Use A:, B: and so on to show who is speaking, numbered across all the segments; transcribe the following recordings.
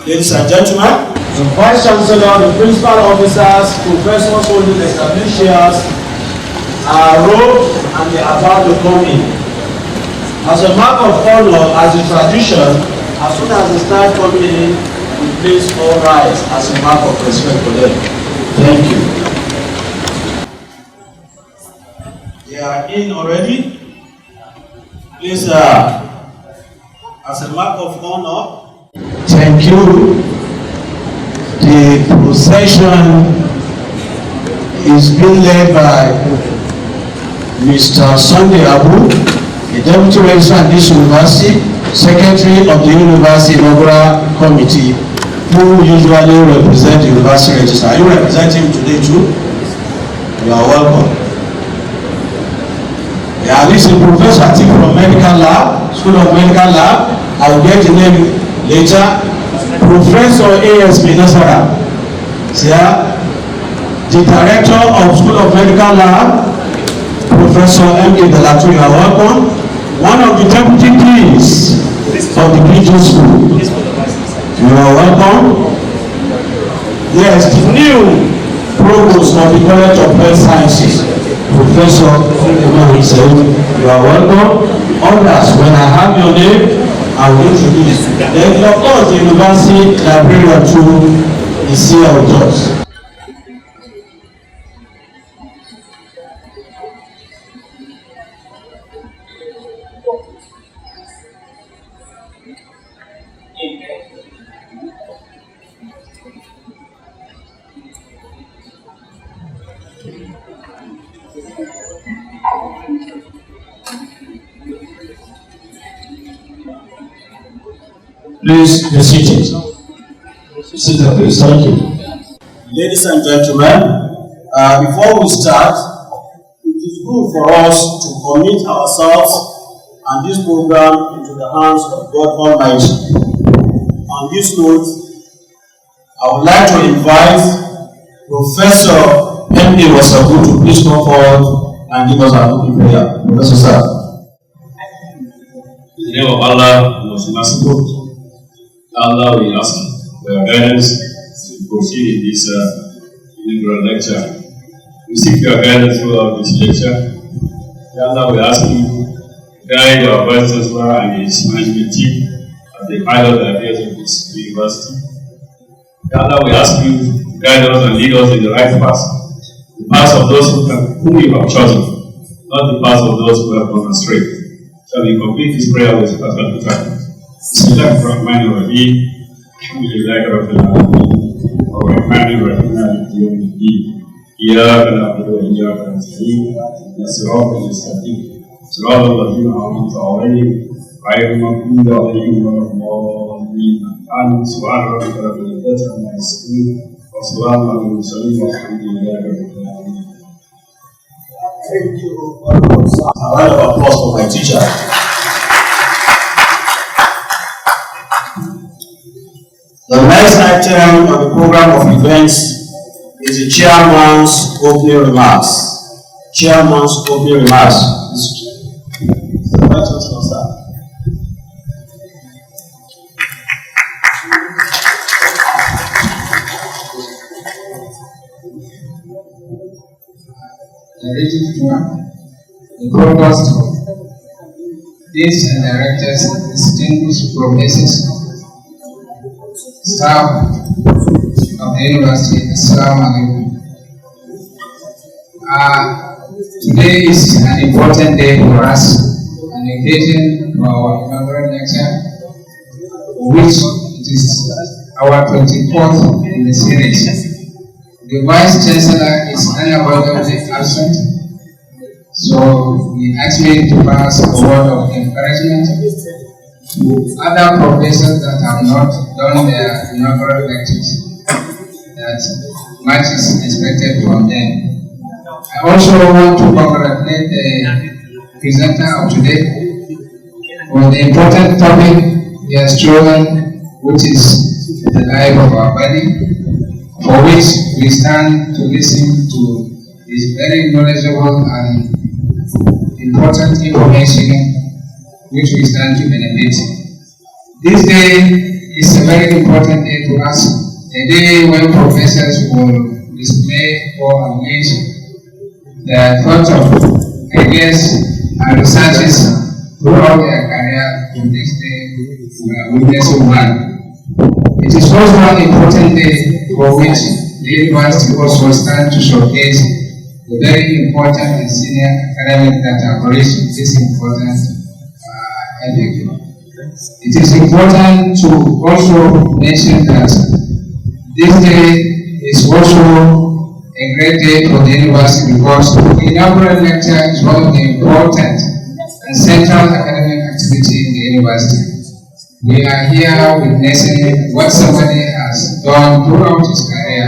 A: Ladies and gentlemen,
B: the Vice Chancellor, the Principal Officers, Professors holding established chairs are robed and they are about to come in. As a mark of honor, as a tradition, as soon as they start coming in, we place all rise as a mark of respect for them. Thank you. They are in already. Please, as a mark of honor, thank you. The procession is being led by Mr. Sunday Abu, the Deputy Registrar at this University, Secretary of the University Inaugural Committee, who usually represent the University Registrar. Are you representing him today too? You are welcome. Yeah, this is Professor from Medical Lab, School of Medical Lab. I will get the name later. Professor ASP Nasara. Yeah. The Director of School of Medical Lab, Professor M.K. Dalatu, you are welcome. One of the Deputy Deans of the PG School, you are welcome. Yes, the new Provost of the College of Health Sciences, Professor Usmanu himself, you are welcome. Others, when I have your name, I will introduce. Then, of course, the University Librarian too is here with us. Please be seated. Sit down, please. Thank you. Ladies and gentlemen, before we start, it is good for us to commit ourselves and this program into the hands of God Almighty. On this note, I would like to invite Professor M.A. Wasabu to please come forward and give us our opening prayer. Professor, sir.
C: In the name of Allah, who was merciful, Allah, we ask for your guidance to proceed in this inaugural lecture. We seek your guidance throughout this lecture. Allah, we ask you to guide our Vice Chancellor and his management team as they pilot the affairs of this university. Allah, we ask you to guide us and lead us in the right path, the path of those whom you have chosen, not the path of those who have gone astray. Shall we complete this prayer with Pastor Peter? Bismillahirrahmanirrahim. Alhamdulillahi Rabbil Alamin. Ar-Rahmanir-Rahim. Maliki Yawmiddin. Iyyaka na'budu wa iyyaka nasta'in. Ihdinas-siratal mustaqim. Siratal ladzina an'amta 'alaihim ghayril maghdubi 'alaihim waladdallin. Amin. Subhana rabbika rabbil izzati amma yasifun. Wa salamun 'alal mursalin walhamdulillahi rabbil alamin.
A: Thank you. A round of applause for my teacher. The next item on the program of events is the chairman's opening remarks. Chairman's opening remarks.
D: The provost, deans and directors, distinguished professors, staff of the university, Assalamu alaikum. Today is an important day for us, an occasion for our inaugural lecture, which it is our 24th in the series. The Vice Chancellor is unavoidably absent, so we ask me to pass a word of encouragement to other professors that have not done their inaugural lectures, that much is expected from them. I also want to congratulate the presenter of today for the important topic he has chosen, which is the life of our body, for which we stand to listen to his very knowledgeable and important information which we stand to benefit. This day is a very important day to us, a day when professors will display or unleash their thoughts of ideas and researches throughout their career in this day we are witnessing one. It is also an important day for which the university also stands to showcase the very important and senior academic data for this important epic. It is important to also mention that this day is also a great day for the university because the inaugural lecture is one of the important and central academic activity in the university. We are here witnessing what somebody has done throughout his career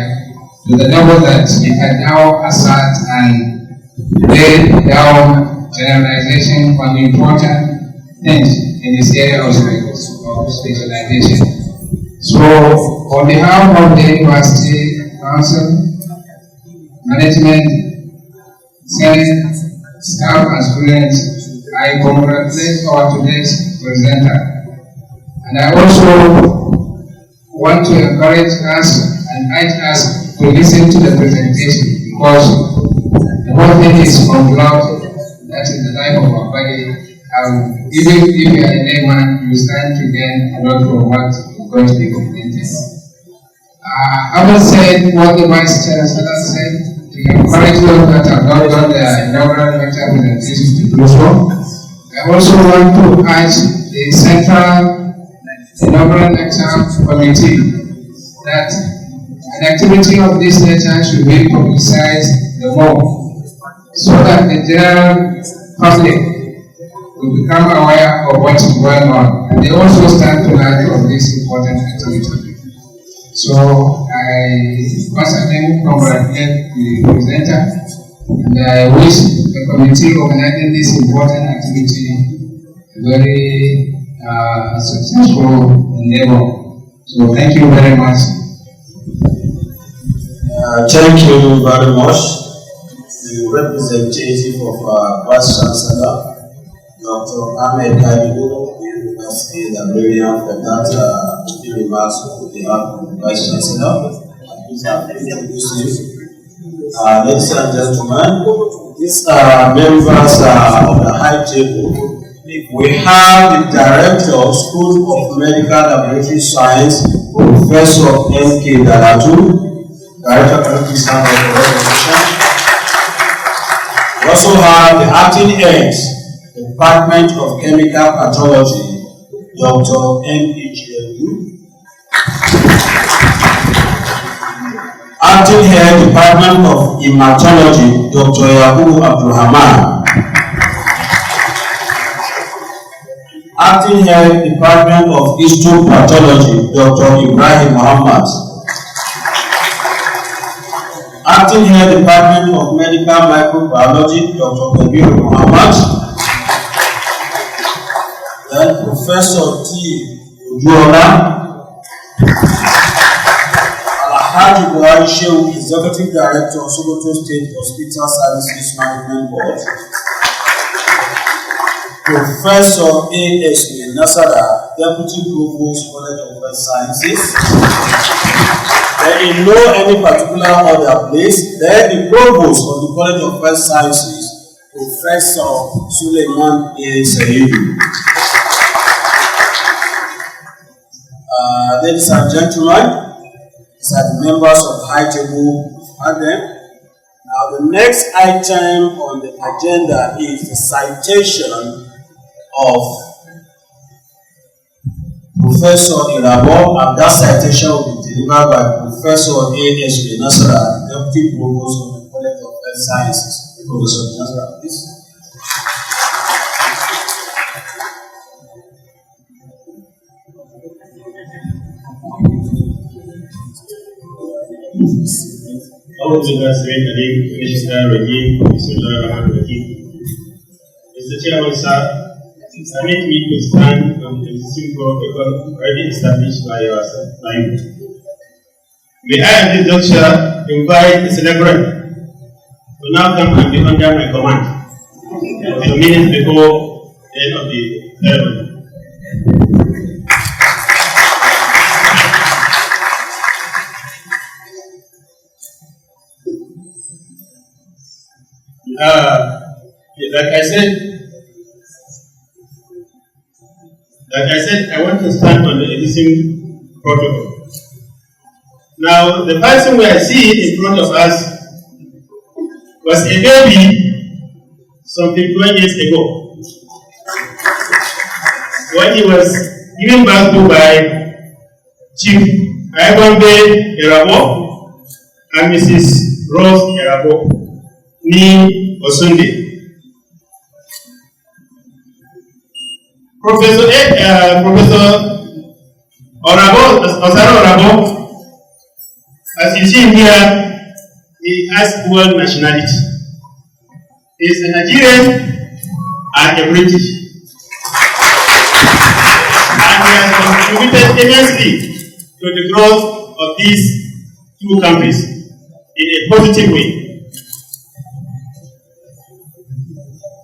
D: to the level that we can now assert and lay down generalization on important things in this area of specialization. So, on behalf of the University Council, management, senate, staff and students, I congratulate our today's presenter. And I also want to encourage us and urge us to listen to the presentation because the whole thing is from blood, that is the life of our body. Even if you are a layman, you stand to gain a lot from what is going to be presented. Having said what the Vice Chancellor said, to encourage those that have not done their inaugural lecture presentation to do so, I also want to urge the Central Inaugural Lecture Committee that an activity of this nature should be publicized the more so that the general public will become aware of what is going on and they also stand to learn from this important activity. So I once again congratulate the presenter and I wish the committee organizing this important activity a very successful endeavor. So thank you very much.
A: Thank you very much. The representative of Vice Chancellor, Dr. Ahmed Kaidu, the University Librarian for that remarks on behalf of the Vice Chancellor. These are inclusive. Ladies and gentlemen, these are members of the high table. We have the Director of School of Medical Laboratory Science, Professor M.K. Dalatu. Director, can you please stand up for recognition? We also have the Acting Head, Department of Chemical Pathology, Dr. M.H.L.U. Acting Head, Department of Hematology, Dr. Yahu Abdulrahman. Acting Head, Department of Histopathology, Dr. Ibrahim Muhammad. Acting Head, Department of Medical Microbiology, Dr. Kabir Muhammad. Then Professor T. Ujuola. Alhaji Buhari Shehu, Executive Director of Sokoto State Hospital Services Management Board. Professor A.S. Nasara, Deputy Provost, College of Health Sciences. Then in no any particular order place, then the Provost of the College of Health Sciences, Professor Suleiman A. Sayidu. Ladies and gentlemen, these are the members of the high table. Now the next item on the agenda is the citation of Professor Erhabor, and that citation will be delivered by Professor A.S. Nasara, Deputy Provost of the College of Health Sciences. Professor Nasara, please.
C: Mr. Chairman, sir, permit me to stand on the existing protocol already established by your library. May I at this juncture invite the celebrant to now come and be under my command a few minutes before the end of the ceremony. Like I said, I want to stand on the existing protocol. Now, the person we are seeing in front of us was a baby some 51 years ago, when he was given birth to by Chief Erhabor and Mrs. Rose Erhabor, ní Osunde. Professor OSARO Erhabor, as you see here, he has dual nationality. He is a Nigerian and a British. And he has contributed immensely to the growth of these two countries in a positive way.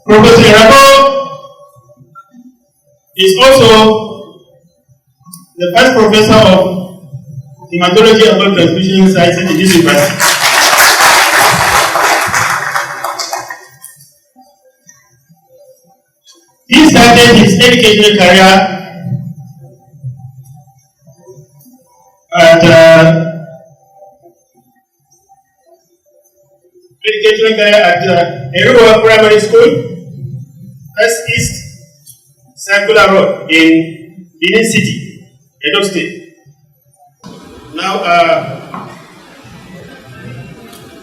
C: Professor Erhabor is also the first professor of Haematology and blood transfusion science in this university. He started his educational career at Erhabor Primary School, First East Circular Road in Benin City, Edo State. Now,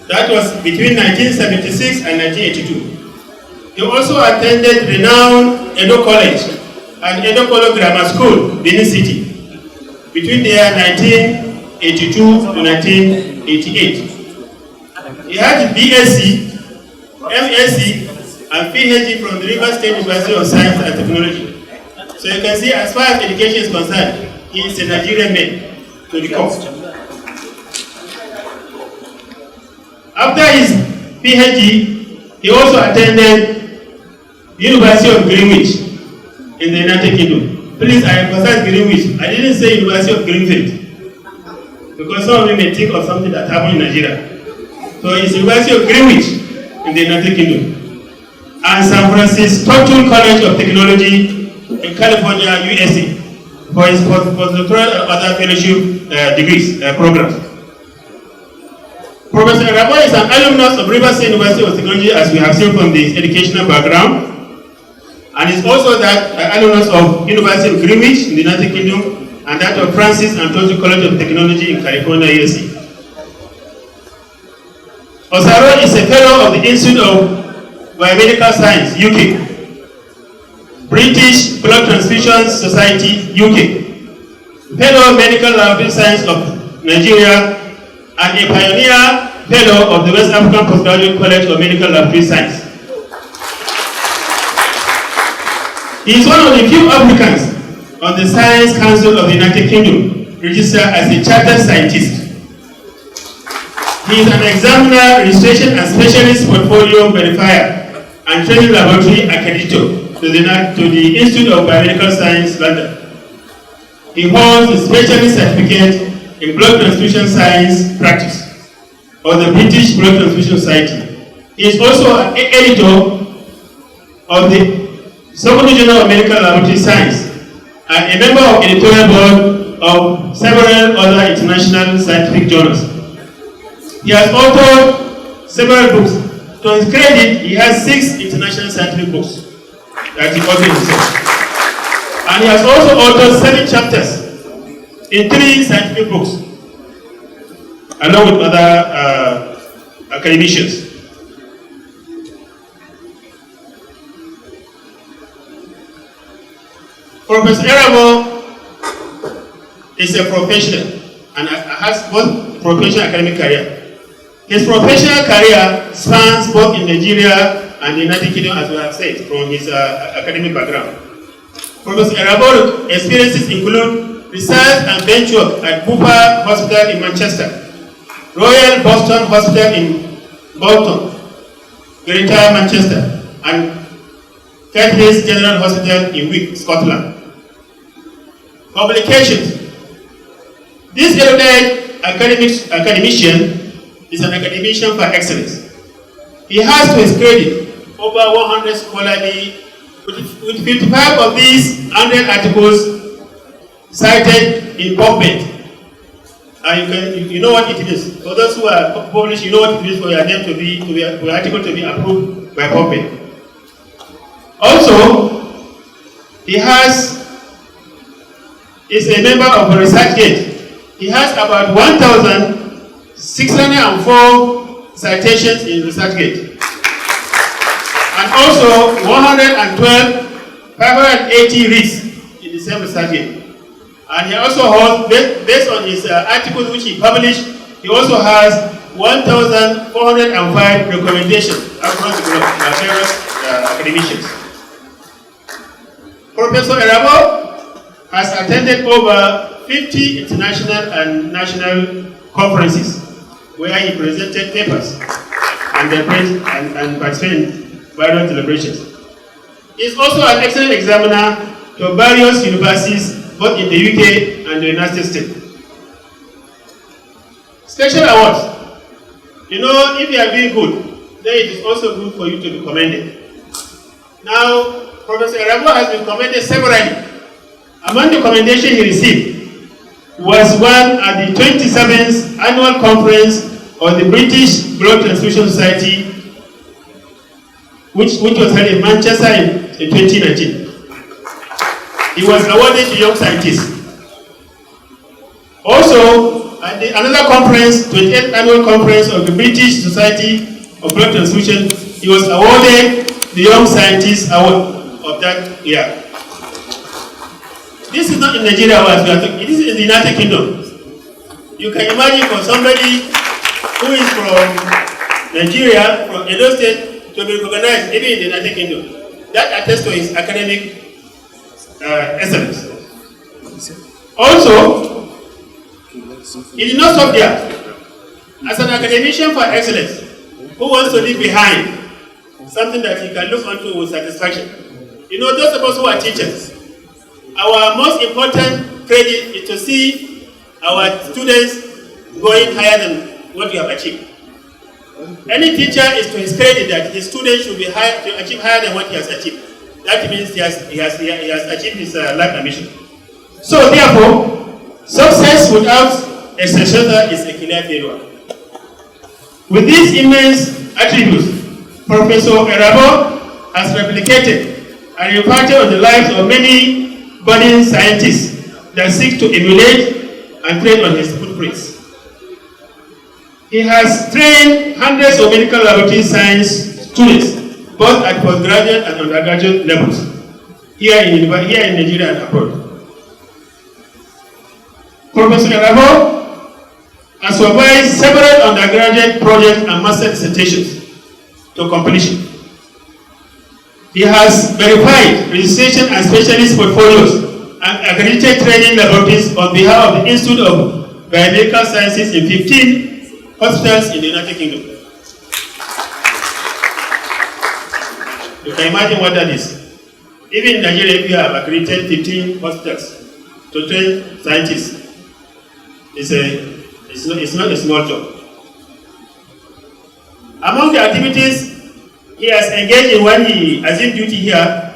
C: that was between 1976 and 1982. He also attended renowned Edo College and Edo College Grammar School, Benin City, between the year 1982 to 1988. He had BSc, MSc, and PhD from the Rivers State University of Science and Technology. So you can see, as far as education is concerned, he is a Nigerian man to the core. After his PhD, he also attended the University of Greenwich in the United Kingdom. Please, I emphasize Greenwich. I didn't say University of Greenfield, because some of you may think of something that happened in Nigeria. So it's University of Greenwich in the United Kingdom, and San Francisco College of Technology in California, USA, for his postdoctoral and other fellowship degrees programs. Professor Erhabor is an alumnus of Rivers State University of Technology, as we have seen from his educational background, and is also that alumnus of University of Greenwich in the United Kingdom, and that of Francis and Totu College of Technology in California, USA. OSARO is a fellow of the Institute of Biomedical Science, UK, British Blood Transfusion Society, UK, fellow of Medical Laboratory Science of Nigeria, and a pioneer fellow of the West African Postgraduate College of Medical Laboratory Science. He is one of the few Africans on the Science Council of the United Kingdom, registered as a chartered scientist. He is an examiner, registration and specialist portfolio verifier and training laboratory accreditor to the Institute of Biomedical Science, London. He holds a specialist certificate in blood transfusion science practice of the British Blood Transfusion Society. He is also an editor of the Secondary Journal of Medical Laboratory Science and a member of the editorial board of several other international scientific journals. He has authored several books. To his credit, he has 6 international scientific books that he authored himself. And he has also authored 7 chapters in 3 scientific books, along with other academicians. Professor Erhabor is a professional and has both professional and academic career. His professional career spans both in Nigeria and the United Kingdom, as we have said, from his academic background. Professor Erhabor experiences include research and bench work at Bupa Hospital in Manchester, Royal Boston Hospital in Bolton, Greater Manchester, and Caithness General Hospital in Wick, Scotland. Publications. This erudite academician is an academician par excellence. He has, to his credit,
E: over 100 scholarly, with 55 of these 100 articles cited in PubMed. And you know what it is. For those who are published, you know what it is for your name for your article to be approved by PubMed. Also, he is a member of ResearchGate. He has about 1,604 citations in ResearchGate. And also 580 reads in the same ResearchGate. And he also holds, based on his articles which he published, he also has 1,405 recommendations across the globe by various academicians. Professor Erhabor has attended over 50 international and national conferences where he presented papers and participated in various deliberations. He is also an excellent examiner to various universities both in the UK and the United States. Special awards. You know, if you are doing good, then it is also good for you to be commended. Now, Professor Erhabor has been commended severally. Among the commendations he received was one at the 27th Annual Conference of the British Blood Transfusion Society, which was held in Manchester in 2019. He was awarded to young scientists. Also, at another conference, 28th Annual Conference of the British Society of Blood Transfusion, he was awarded the Young Scientist Award of that year. This is not in Nigeria, it is in the United Kingdom. You can imagine for somebody who is from Nigeria, from Edo State, to be recognized even in the United Kingdom. That attests to his academic excellence. Also, he did not stop there. As an academician for excellence, who wants to leave behind something that he can look onto with satisfaction. You know, those of us who are teachers, our most important credit is to see our students going higher than what we have achieved. Any teacher is to his credit that his students should be to achieve higher than what he has achieved. That means he has achieved his life ambition. So therefore, success without a successor is a clear failure. With these immense attributes, Professor Erhabor has replicated and imparted on the lives of many budding scientists that seek to emulate and trade on his footprints. He has trained hundreds of medical laboratory science students, both at postgraduate and undergraduate levels, here in Nigeria and abroad. Professor Erhabor has supervised several undergraduate projects and master dissertations to completion. He has verified registration and specialist portfolios and accredited training laboratories on behalf of the Institute of Biomedical Sciences in 15 hospitals in the United Kingdom. You can imagine what that is. Even in Nigeria, if you have accredited 15 hospitals to train scientists, it's not a small job. Among the activities he has engaged in when he assumed duty here,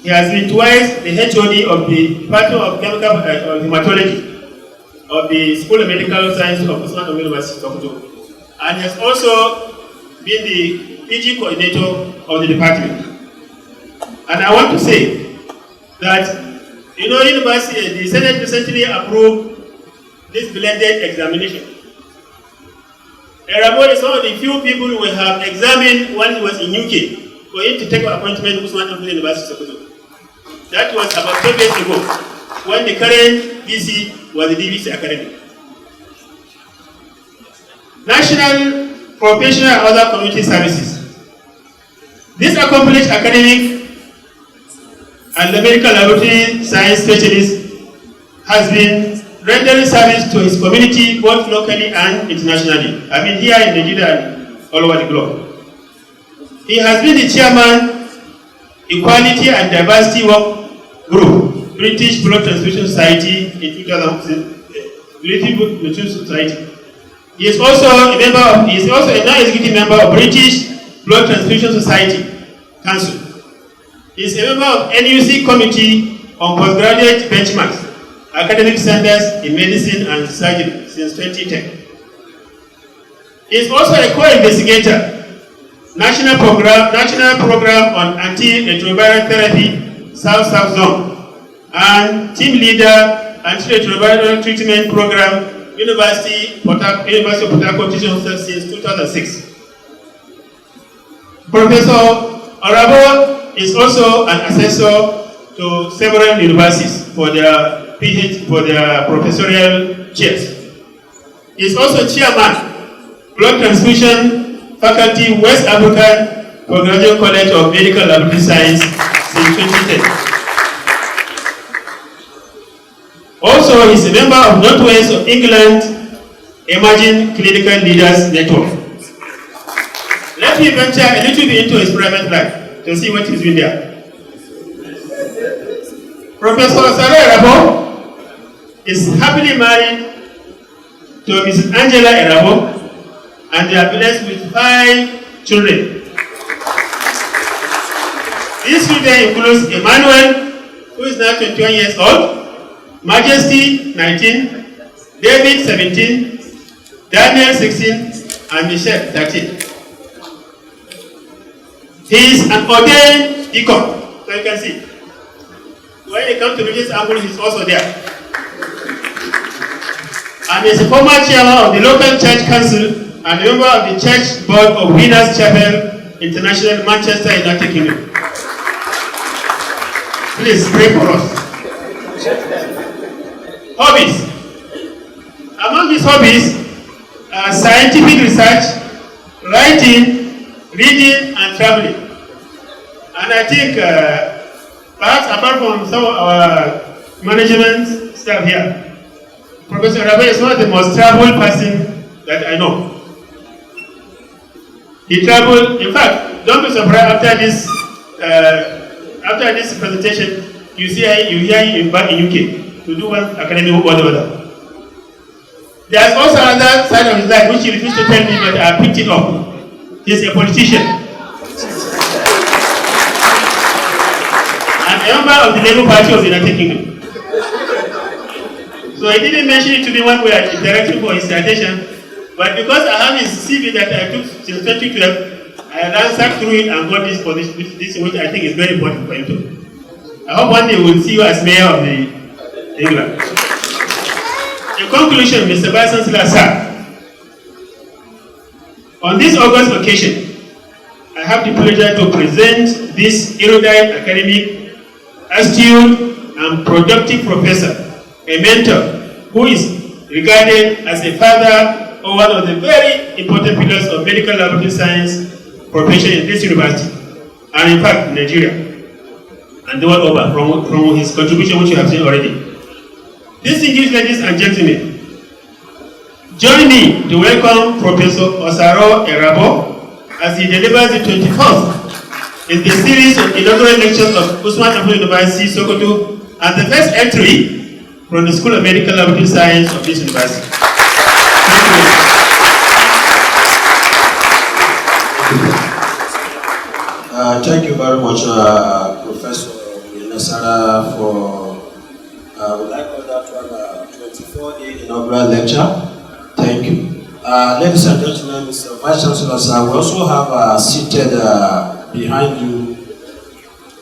E: he has been twice the HOD of the Department of Chemical Haematology of the School of Medical Sciences of Usmanu University, Fodio, and he has also been the PG coordinator of the department. And I want to say that, you know, university, the Senate recently approved this blended examination. Erhabor is one of the few people we have examined when he was in UK for him to take an appointment with Usmanu University. That was about 12 years ago, when the current DC was the DVC Academy. National, professional, and other community services. This accomplished academic and the medical laboratory science specialist has been rendering service to his community both locally and internationally. I mean, here in Nigeria and all over the globe. He has been the chairman, Equality and Diversity Work Group, British Blood Transfusion Society in 2006. British Blood Transfusion Society. He is also a non-executive member of British Blood Transfusion Society Council. He is a member of NUC Committee on Postgraduate Benchmarks, Academic Standards in Medicine and Surgery since 2010. He is also a co-investigator, National Program on Antiretroviral Therapy, South-South Zone, and Team Leader, Antiretroviral Treatment Program, University of Port Harcourt Teaching Hospital since 2006. Professor Erhabor is also an assessor to several universities for their professorial chairs. He is also chairman, Blood Transfusion Faculty, West African Postgraduate College of Medical Laboratory Science since 2010. Also, he is a member of Northwest of England Emerging Clinical Leaders Network. Let me venture a little bit into his private life to see what he's doing there. Professor Erhabor is happily married to Mrs. Angela Erhabor, and they are blessed with 5 children. These children includes Emmanuel, who is now 21 years old, Majesty 19, David 17, Daniel 16, and Michelle 13. He is an ordained deacon, so you can see. When they come to religious angle, he's also there. And he is a former chairman of the local church council and a member of the church board of Winners Chapel International, Manchester, United Kingdom. Please pray for us. Hobbies. Among his hobbies are scientific research, writing, reading, and traveling. And I think perhaps apart from some of our management staff here, Professor Erhabor is one of the most traveled person that I know. He traveled, in fact, don't be surprised after this presentation, you hear him back in UK to do one academic work or whatever. There's also another side of his life which he refused to tell me, but I picked it up. He's a politician. And a member of the Labour Party of the United Kingdom. So he didn't mention it to me when we were directing for his citation, but because I have his CV that I took since 2012, I ransacked through it and got this position, this which I think is very important for him too. I hope one day we'll see you as mayor of England. In conclusion, Mr. Vice Chancellor, sir, on this August occasion, I have the pleasure to present this erudite academic, astute and productive professor, a mentor who is regarded as a father or one of the very important pillars of medical laboratory science profession in this university, and in fact, Nigeria, and the world over, from his contribution which you have seen already. Distinguished ladies and gentlemen, join me to welcome Professor OSARO Erhabor as he delivers the 21st in the series of inaugural lectures of Usmanu University, Sokoto, and the first entry from the School of Medical Laboratory Science of this university.
A: Thank you very much, Professor Nasara, for would like to that 24-day inaugural lecture. Thank you. Ladies and gentlemen, Mr. Vice Chancellor, sir, we also have seated behind you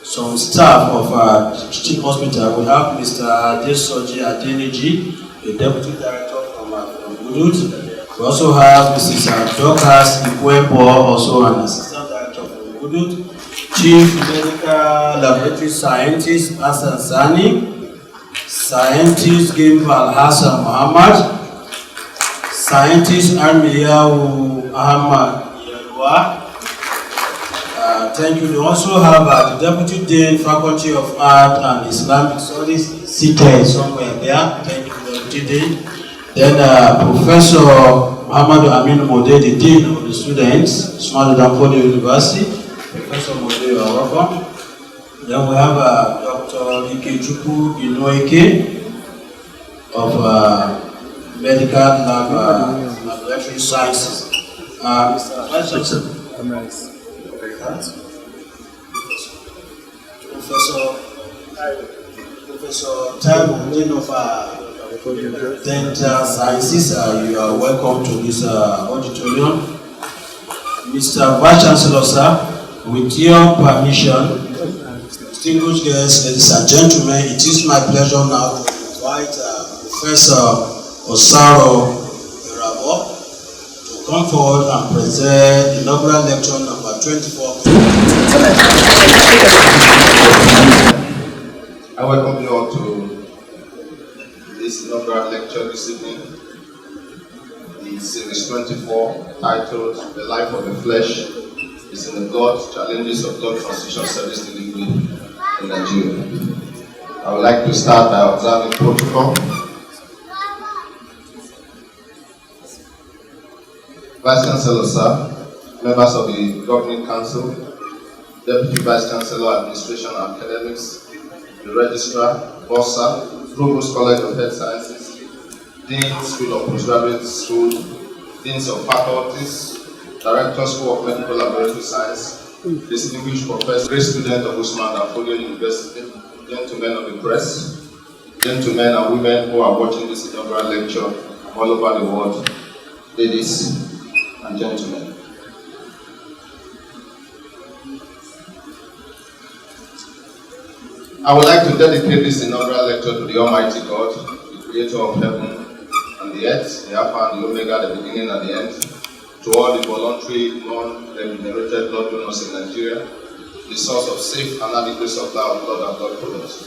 A: some staff of teaching hospital. We have Mr. Desoji Adeniji, the Deputy Director from Udut. We also have Mrs. Dorcas Ikwebo, also an Assistant Director from Udut. Chief Medical Laboratory Scientist Hassan Sani, Scientist Gimbal Hassan Muhammad, Scientist Armiyahu Ahmad Yalwa. Thank you. We also have the Deputy Dean, Faculty of Art and Islamic Studies, seated somewhere there. Thank you, Deputy Dean. Then Professor Muhammad Amin Mode, the Dean of the Students, Usmanu Fodio University. Professor Mode, you are welcome. Then we have Dr. Ikechukwu Inoike of Medical Laboratory Sciences. Mr. Vice Chancellor. Professor Taiwo, Dean of Dental Sciences, you are welcome to this auditorium. Mr. Vice Chancellor, sir, with your permission, distinguished guests, ladies and gentlemen, it is my pleasure now to invite Professor OSARO Erhabor to come forward and present the inaugural lecture number 24.
F: I welcome you all to this inaugural lecture this evening. The series 24, titled "The Life of the Flesh is in the Blood: Challenges of Blood Transfusion Service Delivery in Nigeria." I would like to start by observing protocol. Vice Chancellor, sir, members of the Governing Council, Deputy Vice Chancellor, Administration and Academics, the Registrar, Bossa, Provost College of Health Sciences, Dean School of Postgraduate School, Deans of Faculties, Director School of Medical Laboratory Science, distinguished professor, great student of Usmanu and Fodio University, gentlemen of the press, gentlemen and women who are watching this inaugural lecture all over the world, ladies and gentlemen. I would like to dedicate this inaugural lecture to the Almighty God, the Creator of heaven and the earth, the Alpha and the Omega, the beginning and the end, to all the voluntary, non-remunerated blood donors in Nigeria, the source of safe and adequate supply of blood and blood products,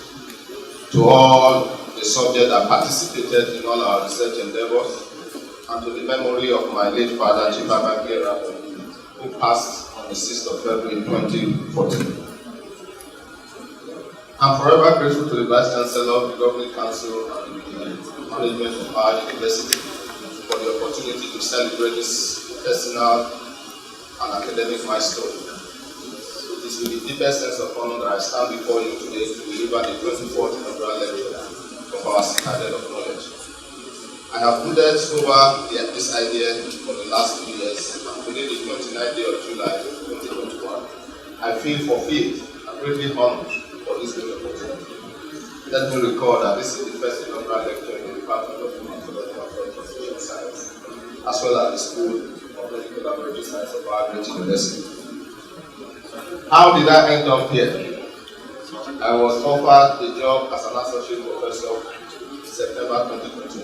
F: to all the subjects that participated in all our research endeavors, and to the memory of my late father, Chief Erhabor, who passed on the 6th of February 2014. I'm forever grateful to the Vice Chancellor, the Governing Council, and the management of our university for the opportunity to celebrate this personal and academic milestone. It is with the deepest sense of honor that I stand before you today to deliver the 24th inaugural lecture of our Citadel of Knowledge. I have put over this idea for the last 2 years, and today, the 29th day of July 2021, I feel fulfilled and greatly honored for this great opportunity. Let me recall that this is the first inaugural lecture in the Department of Haematology and Transfusion Science, as well as the School of Medical Laboratory Science of our great university. How did I end up here? I was offered a job as an associate professor in September 2021,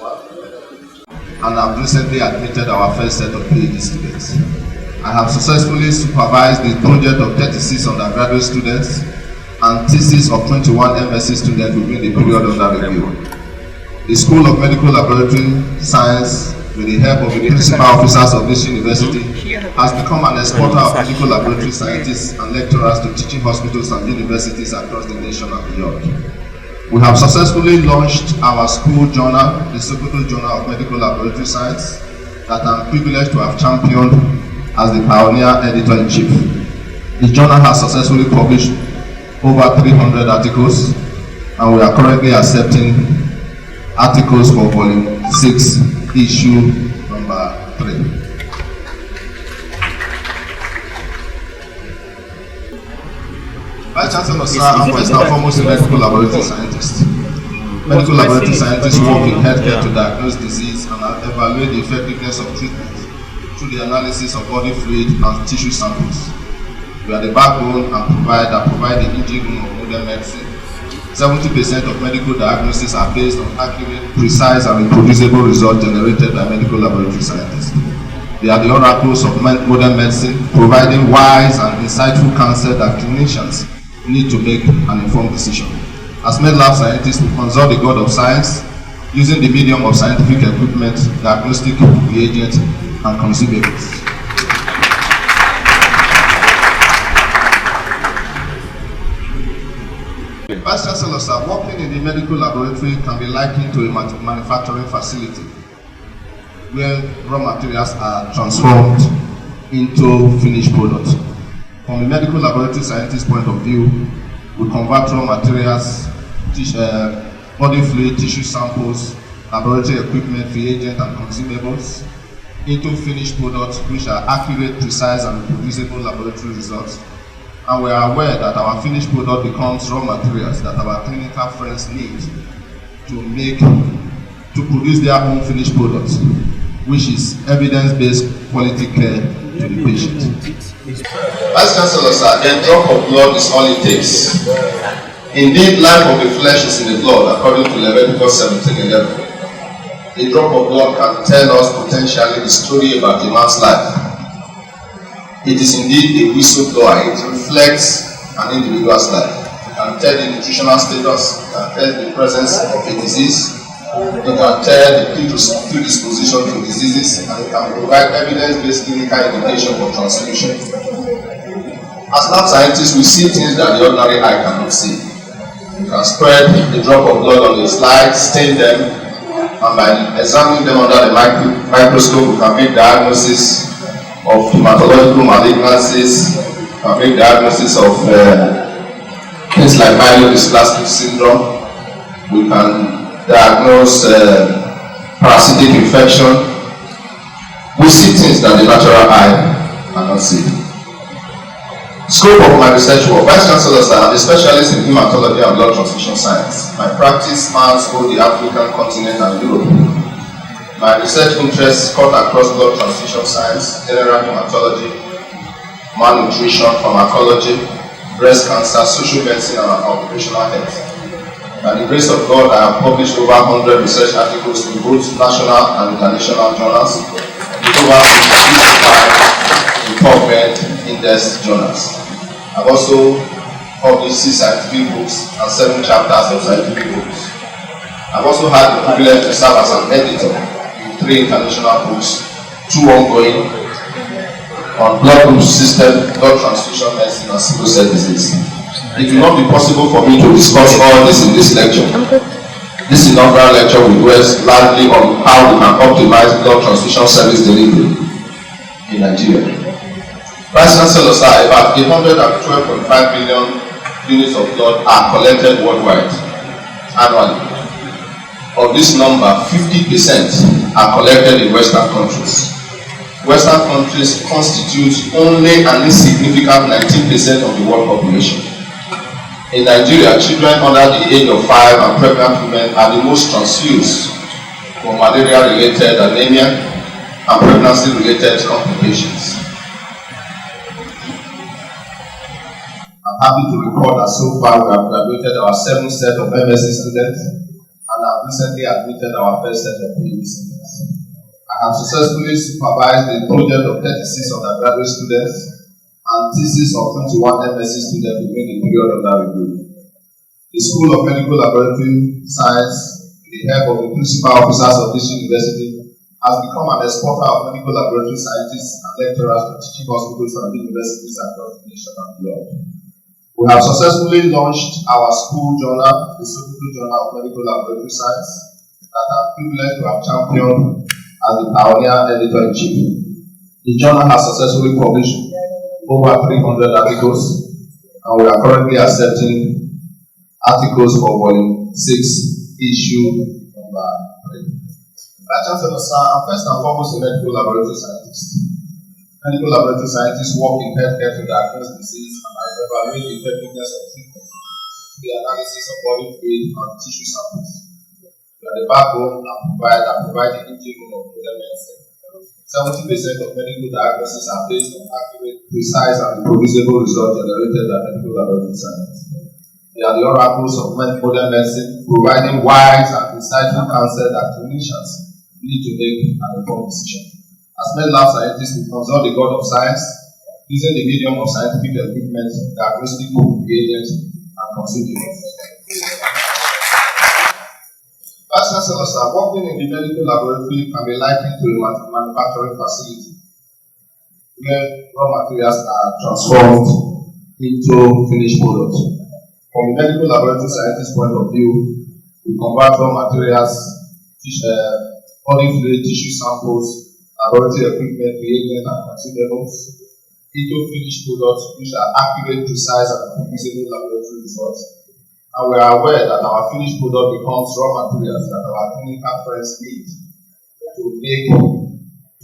F: and I've recently admitted our first set of PhD students. I have successfully supervised the project of 36 undergraduate students and thesis of 21 MSc students within the period under review. The School of Medical Laboratory Science, with the help of the principal officers of this university, has become an exporter of medical laboratory scientists and lecturers to teaching hospitals and universities across the nation and beyond. We have successfully launched our school journal, the Sokoto Journal of Medical Laboratory Science, that I'm privileged to have championed as the pioneer editor-in-chief. The journal has successfully published over 300 articles, and we are currently accepting articles for volume 6, issue number 3. Vice Chancellor, sir, I'm first and foremost a medical laboratory scientist. Medical laboratory scientists work in healthcare to diagnose disease and evaluate the effectiveness of treatment through the analysis of body fluid and tissue samples. We are the backbone and provide the engine room of modern medicine. 70% of medical diagnoses are based on accurate, precise, and reproducible results generated by medical laboratory scientists. They are the oracles of modern medicine, providing wise and insightful counsel that clinicians need to make an informed decision. As med lab scientists, we consult the God of science using the medium of scientific equipment, diagnostic reagents, and consumables. Vice Chancellor, sir, working in the medical laboratory can be likened to a manufacturing facility where raw materials are transformed into finished products. From a medical laboratory scientist point of view, we convert raw materials, body fluid, tissue samples, laboratory equipment, reagents, and consumables into finished products which are accurate, precise, and reproducible laboratory results, and we are aware that our finished product becomes raw materials that our clinical friends need to produce their own finished products, which is evidence-based quality care to the patient. Vice Chancellor, sir, a drop of blood is all it takes. Indeed, life of the flesh is in the blood, according to Leviticus 17:11. A drop of blood can tell us potentially the story about a man's life. It is indeed a whistleblower. It reflects an individual's life. It can tell the nutritional status, it can tell the presence of a disease, it can tell the predisposition to diseases, and it can provide evidence-based clinical indication for transfusion. As lab scientists, we see things that the ordinary eye cannot see. You can spread a drop of blood on a slide, stain them, and by examining them under the microscope, we can make diagnosis of hematological malignancies, we can make diagnosis of things like myelodysplastic syndrome, we can diagnose parasitic infection. We see things that the natural eye cannot see. Scope of my research work. Vice Chancellor, sir, I'm a specialist in hematology and blood transfusion science. My practice spans both the African continent and Europe. My research interests cut across blood transfusion science, general hematology, malnutrition, pharmacology, breast cancer, social medicine, and occupational health. By the grace of God, I have published over 100 research articles in both national and international journals, with over 55 in PubMed index journals. I've also published 6 scientific books and 7 chapters of scientific books. I've also had the privilege to serve as an editor in 3 international books, 2 ongoing, on blood group system, blood transfusion medicine, and sickle cell disease. It will not be possible for me to discuss all this in this lecture. This inaugural lecture will dwell largely on how we can optimize blood transfusion service delivery in Nigeria. Vice Chancellor, sir, about 812.5 billion units of blood are collected worldwide annually. Of this number, 50% are collected in Western countries. Western countries constitute only an insignificant 19% of the world population. In Nigeria, children under the age of 5 and pregnant women are the most transfused for malaria-related anemia and pregnancy-related complications. I'm happy to report that so far we have graduated our 7th set of MSc students and have recently admitted our first set of PhD students. I have successfully supervised the project of 36 undergraduate students and thesis of 21 MSc students during the period under review. The School of Medical Laboratory Science, with the help of the principal officers of this university, has become an exporter of medical laboratory scientists and lecturers to teaching hospitals and universities across the nation and beyond. We have successfully launched our school journal, the Sokoto Journal of Medical Laboratory Science, that I'm privileged to have championed as the pioneer editor-in-chief. The journal has successfully published over 300 articles, and we are currently accepting articles for volume 6, issue number 3. Vice Chancellor, sir, I'm first and foremost a medical laboratory scientist. Medical laboratory scientists work in healthcare to diagnose disease and evaluate the effectiveness of treatment through the analysis of body fluid and tissue samples. We are the backbone and provide the engine room of modern medicine. 70% of medical diagnoses are based on accurate, precise, and reproducible results generated by medical laboratory science. They are the oracles of modern medicine, providing wise and insightful counsel that clinicians need to make an informed decision. As med lab scientists, we consult the God of science, using the medium of scientific equipment, diagnostic reagents, and consumables. Vice Chancellor, sir, working in the medical laboratory can be likened to a manufacturing facility, where raw materials are transformed into finished products. From the medical laboratory scientist point of view, we convert raw materials, body fluid, tissue samples, laboratory equipment, reagents, and consumables into finished products which are accurate, precise, and reproducible laboratory results. And we are aware that our finished product becomes raw materials that our clinical friends need to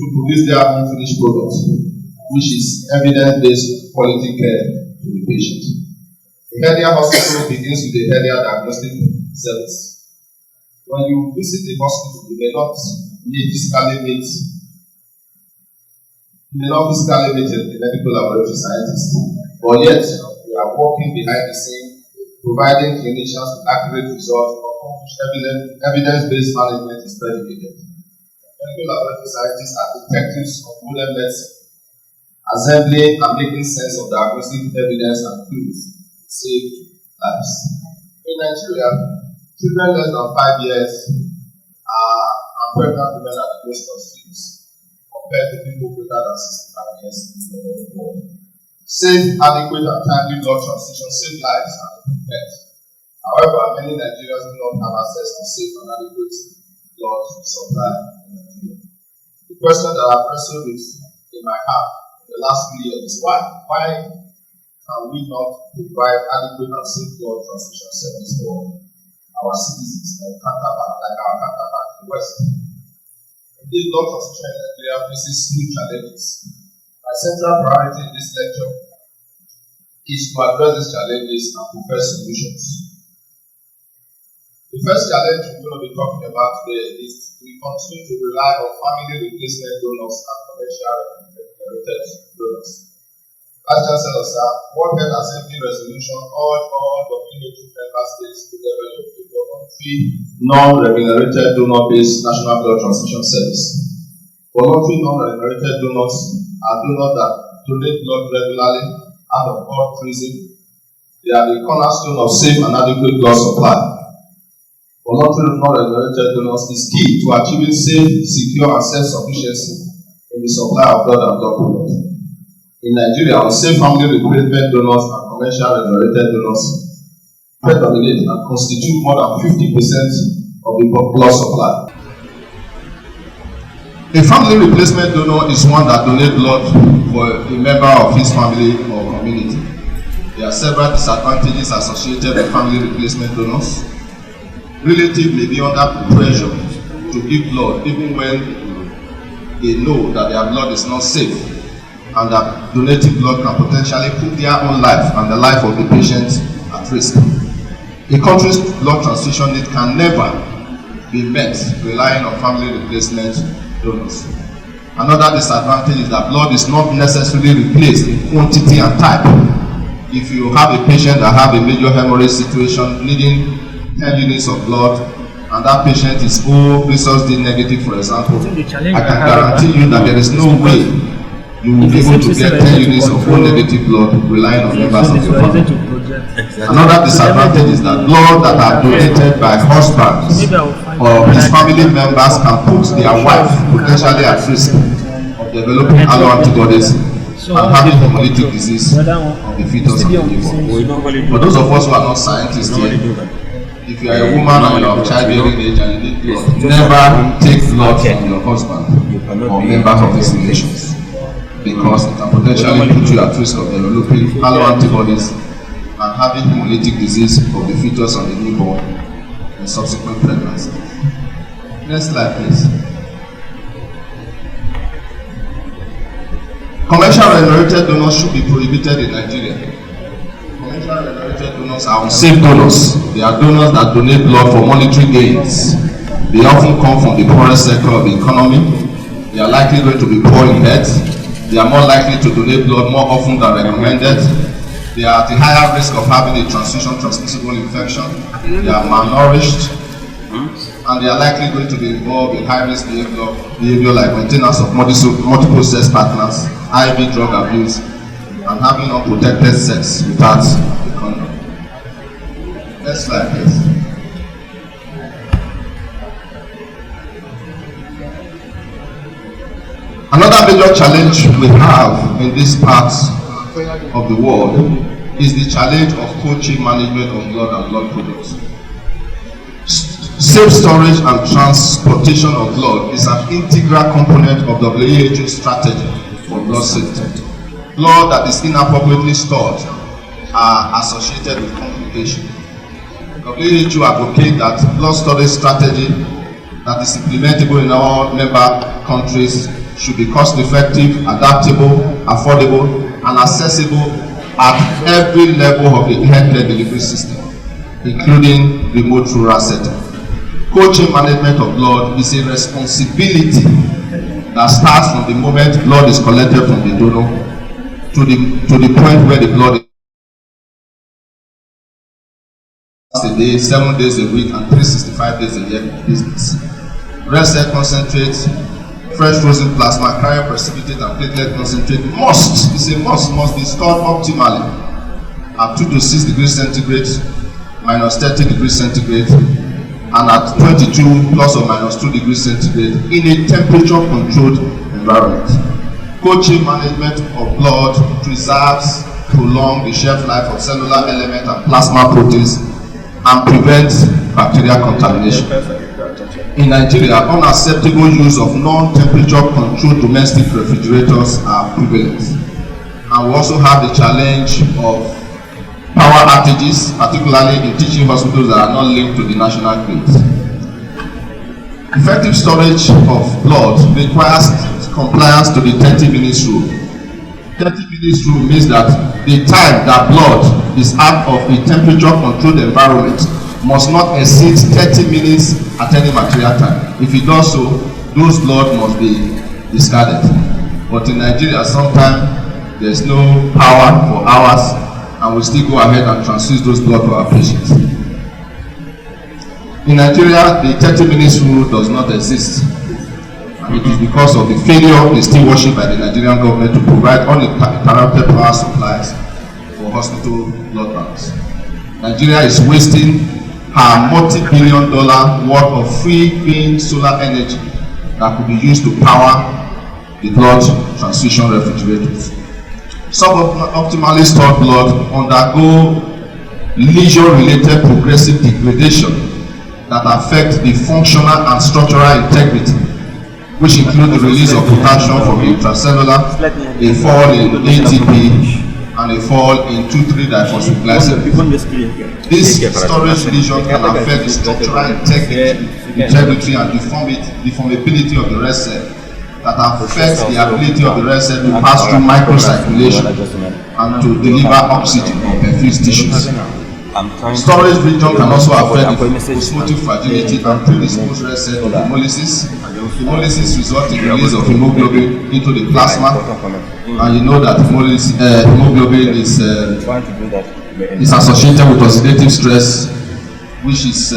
F: produce their own finished products, which is evidence-based quality care to the patient. A healthier hospital begins with a healthier diagnostic service. When you visit the hospital, you may not physically meet a medical laboratory scientist, but yet we are working behind the scene, providing clinicians with accurate results upon which evidence-based management is predicated. Medical laboratory scientists are detectives of modern medicine, assembling and making sense of diagnostic evidence and clues to save lives. In Nigeria, children less than 5 years and pregnant women are the most confused compared to people greater than 65 years in the world. Safe, adequate, and timely blood transfusion save lives and improve health. However, many Nigerians do not have access to safe and adequate blood supply in Nigeria. The question that I've wrestled with in my heart in the last few years is why? Why can we not provide adequate and safe blood transfusion service for our citizens like our counterpart in the West? This blood transfusion in Nigeria faces huge challenges. My central priority in this lecture is to address these challenges and propose solutions. The first challenge we're going to be talking about today is we continue to rely on family replacement donors and commercial related donors. As Chancellor sir, World Health Assembly resolution all WHO member states to develop a voluntary non-remunerated donor-based national blood transfusion service. Voluntary non-remunerated donors are donors that donate blood regularly out of altruism. They are the cornerstone of safe and adequate blood supply. Voluntary non-remunerated donors is key to achieving safe, secure, and self-sufficiency in the supply of blood and blood products. In Nigeria, unsafe family replacement donors and commercial remunerated donors predominate and constitute more than 50% of the blood supply. A family replacement donor is one that donates blood for a member of his family or community. There are several disadvantages associated with family replacement donors. Relatives may be under pressure to give blood even when they know that their blood is not safe and that donating blood can potentially put their own life and the life of the patient at risk. A country's blood transfusion need can never be met relying on family replacement donors. Another disadvantage is that blood is not necessarily replaced in quantity and type. If you have a patient that have a major hemorrhage situation needing 10 units of blood and that patient is O resource D negative, for example, I can guarantee you that there is no way you will be able to get 10 units of O negative blood relying on members of your family. Another disadvantage is that blood that are donated by husbands or his family members can put their wife potentially at risk of developing alloantibodies and having hemolytic disease of the fetus and the newborn. For those of us who are not scientists here, if you are a woman and you are of childbearing age and you need blood, never take blood from your husband or members of his relations, because it can potentially put you at risk of developing alloantibodies and having hemolytic disease of the fetus and the newborn in subsequent pregnancy. Next slide, please. Commercial remunerated donors should be prohibited in Nigeria. Commercial remunerated donors are unsafe donors. They are donors that donate blood for monetary gains. They often come from the poorest sector of the economy. They are likely going to be poor in health. They are more likely to donate blood more often than recommended. They are at a higher risk of having a transmission-transmissible infection. They are malnourished. And they are likely going to be involved in high-risk behavior like maintenance of multiple sex partners, IV drug abuse, and having unprotected sex without a condom. Next slide, please. Another major challenge we have in this part of the world is the challenge of cold chain management of blood and blood products. Safe storage and transportation of blood is an integral component of WHO's strategy for blood safety. Blood that is inappropriately stored are associated with complications. WHO advocates that blood storage strategy that is implementable in all member countries should be cost-effective, adaptable, affordable, and accessible at every level of the healthcare delivery system, including remote rural setting. Cold chain management of blood is a responsibility that starts from the moment blood is collected from the donor to the point where the blood is a day, 7 days a week, and 365 days a year business. Red cell concentrate, fresh frozen plasma, cryoprecipitate, and platelet concentrate must be stored optimally at 2 to 6 degrees centigrade, minus 30 degrees centigrade, and at 22 plus or minus 2 degrees centigrade in a temperature-controlled environment. Cold chain management of blood preserves, prolongs the shelf life of cellular element and plasma proteins and prevents bacterial contamination. In Nigeria, unacceptable use of non-temperature controlled domestic refrigerators are prevalent. And we also have the challenge of power outages, particularly in teaching hospitals that are not linked to the national grid. Effective storage of blood requires compliance to the 30 minutes rule. 30 minutes rule means that the time that blood is out of a temperature-controlled environment must not exceed 30 minutes at any material time. If it does so, those blood must be discarded. But in Nigeria, sometimes there's no power for hours, and we still go ahead and transfuse those blood to our patients. In Nigeria, the 30 minutes rule does not exist. And it is because of the failure of the stewardship by the Nigerian government to provide uninterrupted power supplies for hospital blood banks. Nigeria is wasting her multi-billion-dollar worth of free-being solar energy that could be used to power the blood transfusion refrigerators. Suboptimally stored blood undergo lesion-related progressive degradation that affect the functional and structural integrity, which include the release of potassium from the intracellular, a fall in ATP, and a fall in 2,3-diphosphoglycemia. This storage lesion can affect the structural integrity and deformability of the red cell that affects the ability of the red cell to pass through microcirculation and to deliver oxygen or perfuse tissues. Storage region can also affect the osmotic fragility and predispose red cell to hemolysis. Hemolysis results in the release of hemoglobin into the plasma, and you know that hemoglobin is associated with oxidative stress, which is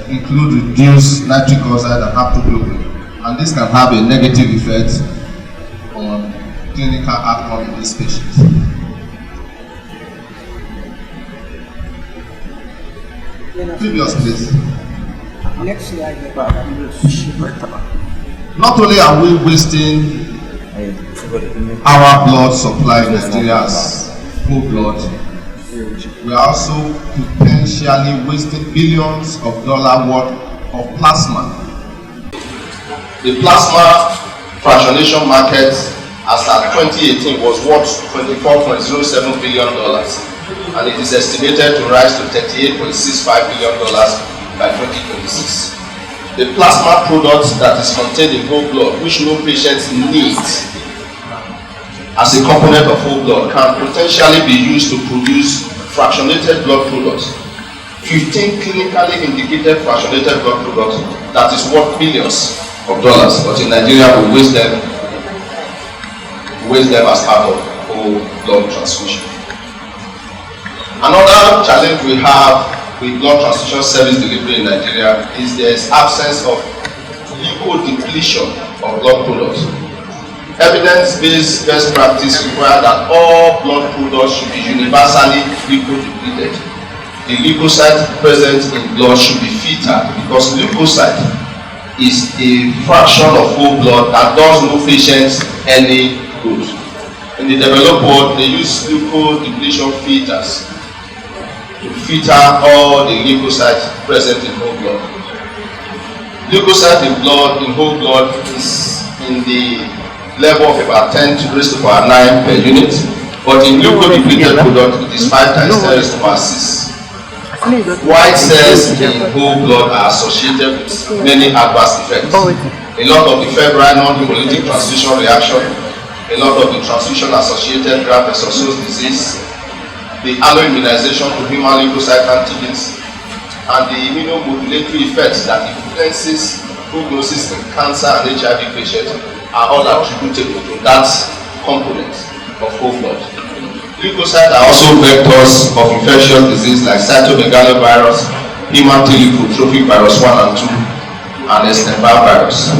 F: include reduced nitric oxide and haptoglobin, and this can have a negative effect on clinical outcome in these patients. Previous, please.
G: Next slide.
F: Not only are we wasting our blood supply in Nigeria as whole blood, we are also potentially wasting billions of dollars worth of plasma. The plasma fractionation market as at 2018 was worth $24.07 billion, and it is estimated to rise to $38.65 billion by 2026. The plasma product that is contained in whole blood, which no patients need as a component of whole blood, can potentially be used to produce fractionated blood products. 15 clinically indicated fractionated blood products that is worth billions of dollars, but in Nigeria we waste them as part of whole blood transfusion. Another challenge we have with blood transfusion service delivery in Nigeria is there is absence of leukodepletion of blood products. Evidence-based best practice requires that all blood products should be universally leukodepleted. The leukocyte present in blood should be filtered because leukocyte is a fraction of whole blood that does no patients any good. In the developed world, they use leukodepletion filters to filter all the leukocytes present in whole blood. Leukocyte in whole blood is in the level of about 10 to the raised to the power 9 per unit, but in leukodepleted product it is 5 times 10 raised to the power 6. White cells in whole blood are associated with many adverse effects. A lot of the febrile non-hemolytic transfusion reaction, a lot of the transfusion associated graft-versus-host disease, the alloimmunization to human lymphocyte antigens, and the immunomodulatory effects that influences prognosis in cancer and HIV patients are all attributable to that component of whole blood. Leukocytes are also vectors of infectious disease like cytomegalovirus, hematologic virus 1 and 2, and Epstein-Barr virus.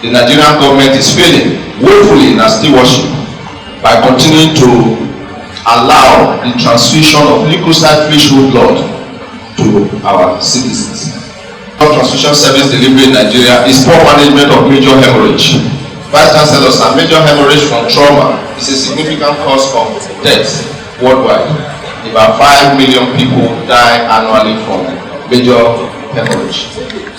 F: The Nigerian government is failing woefully in our stewardship by continuing to allow the transfusion of leukocyte-rich whole blood to our citizens. Transfusion service delivery in Nigeria is poor management of major hemorrhage. Vice Chancellors, and major hemorrhage from trauma is a significant cause of death worldwide. About 5 million people die annually from major hemorrhage.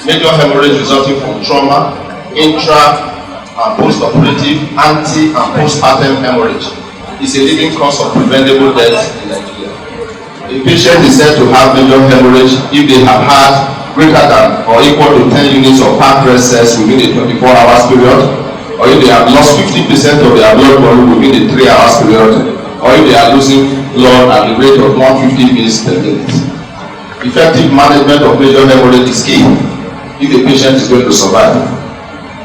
F: Major hemorrhage resulting from trauma, intra and post-operative, anti and postpartum hemorrhage is a leading cause of preventable death in Nigeria. A patient is said to have major hemorrhage if they have had greater than or equal to 10 units of heart red cells within a 24 hours period, or if they have lost 50% of their blood volume within a 3 hours period, or if they are losing blood at the rate of 150 ml per minute. Effective management of major hemorrhage is key if the patient is going to survive.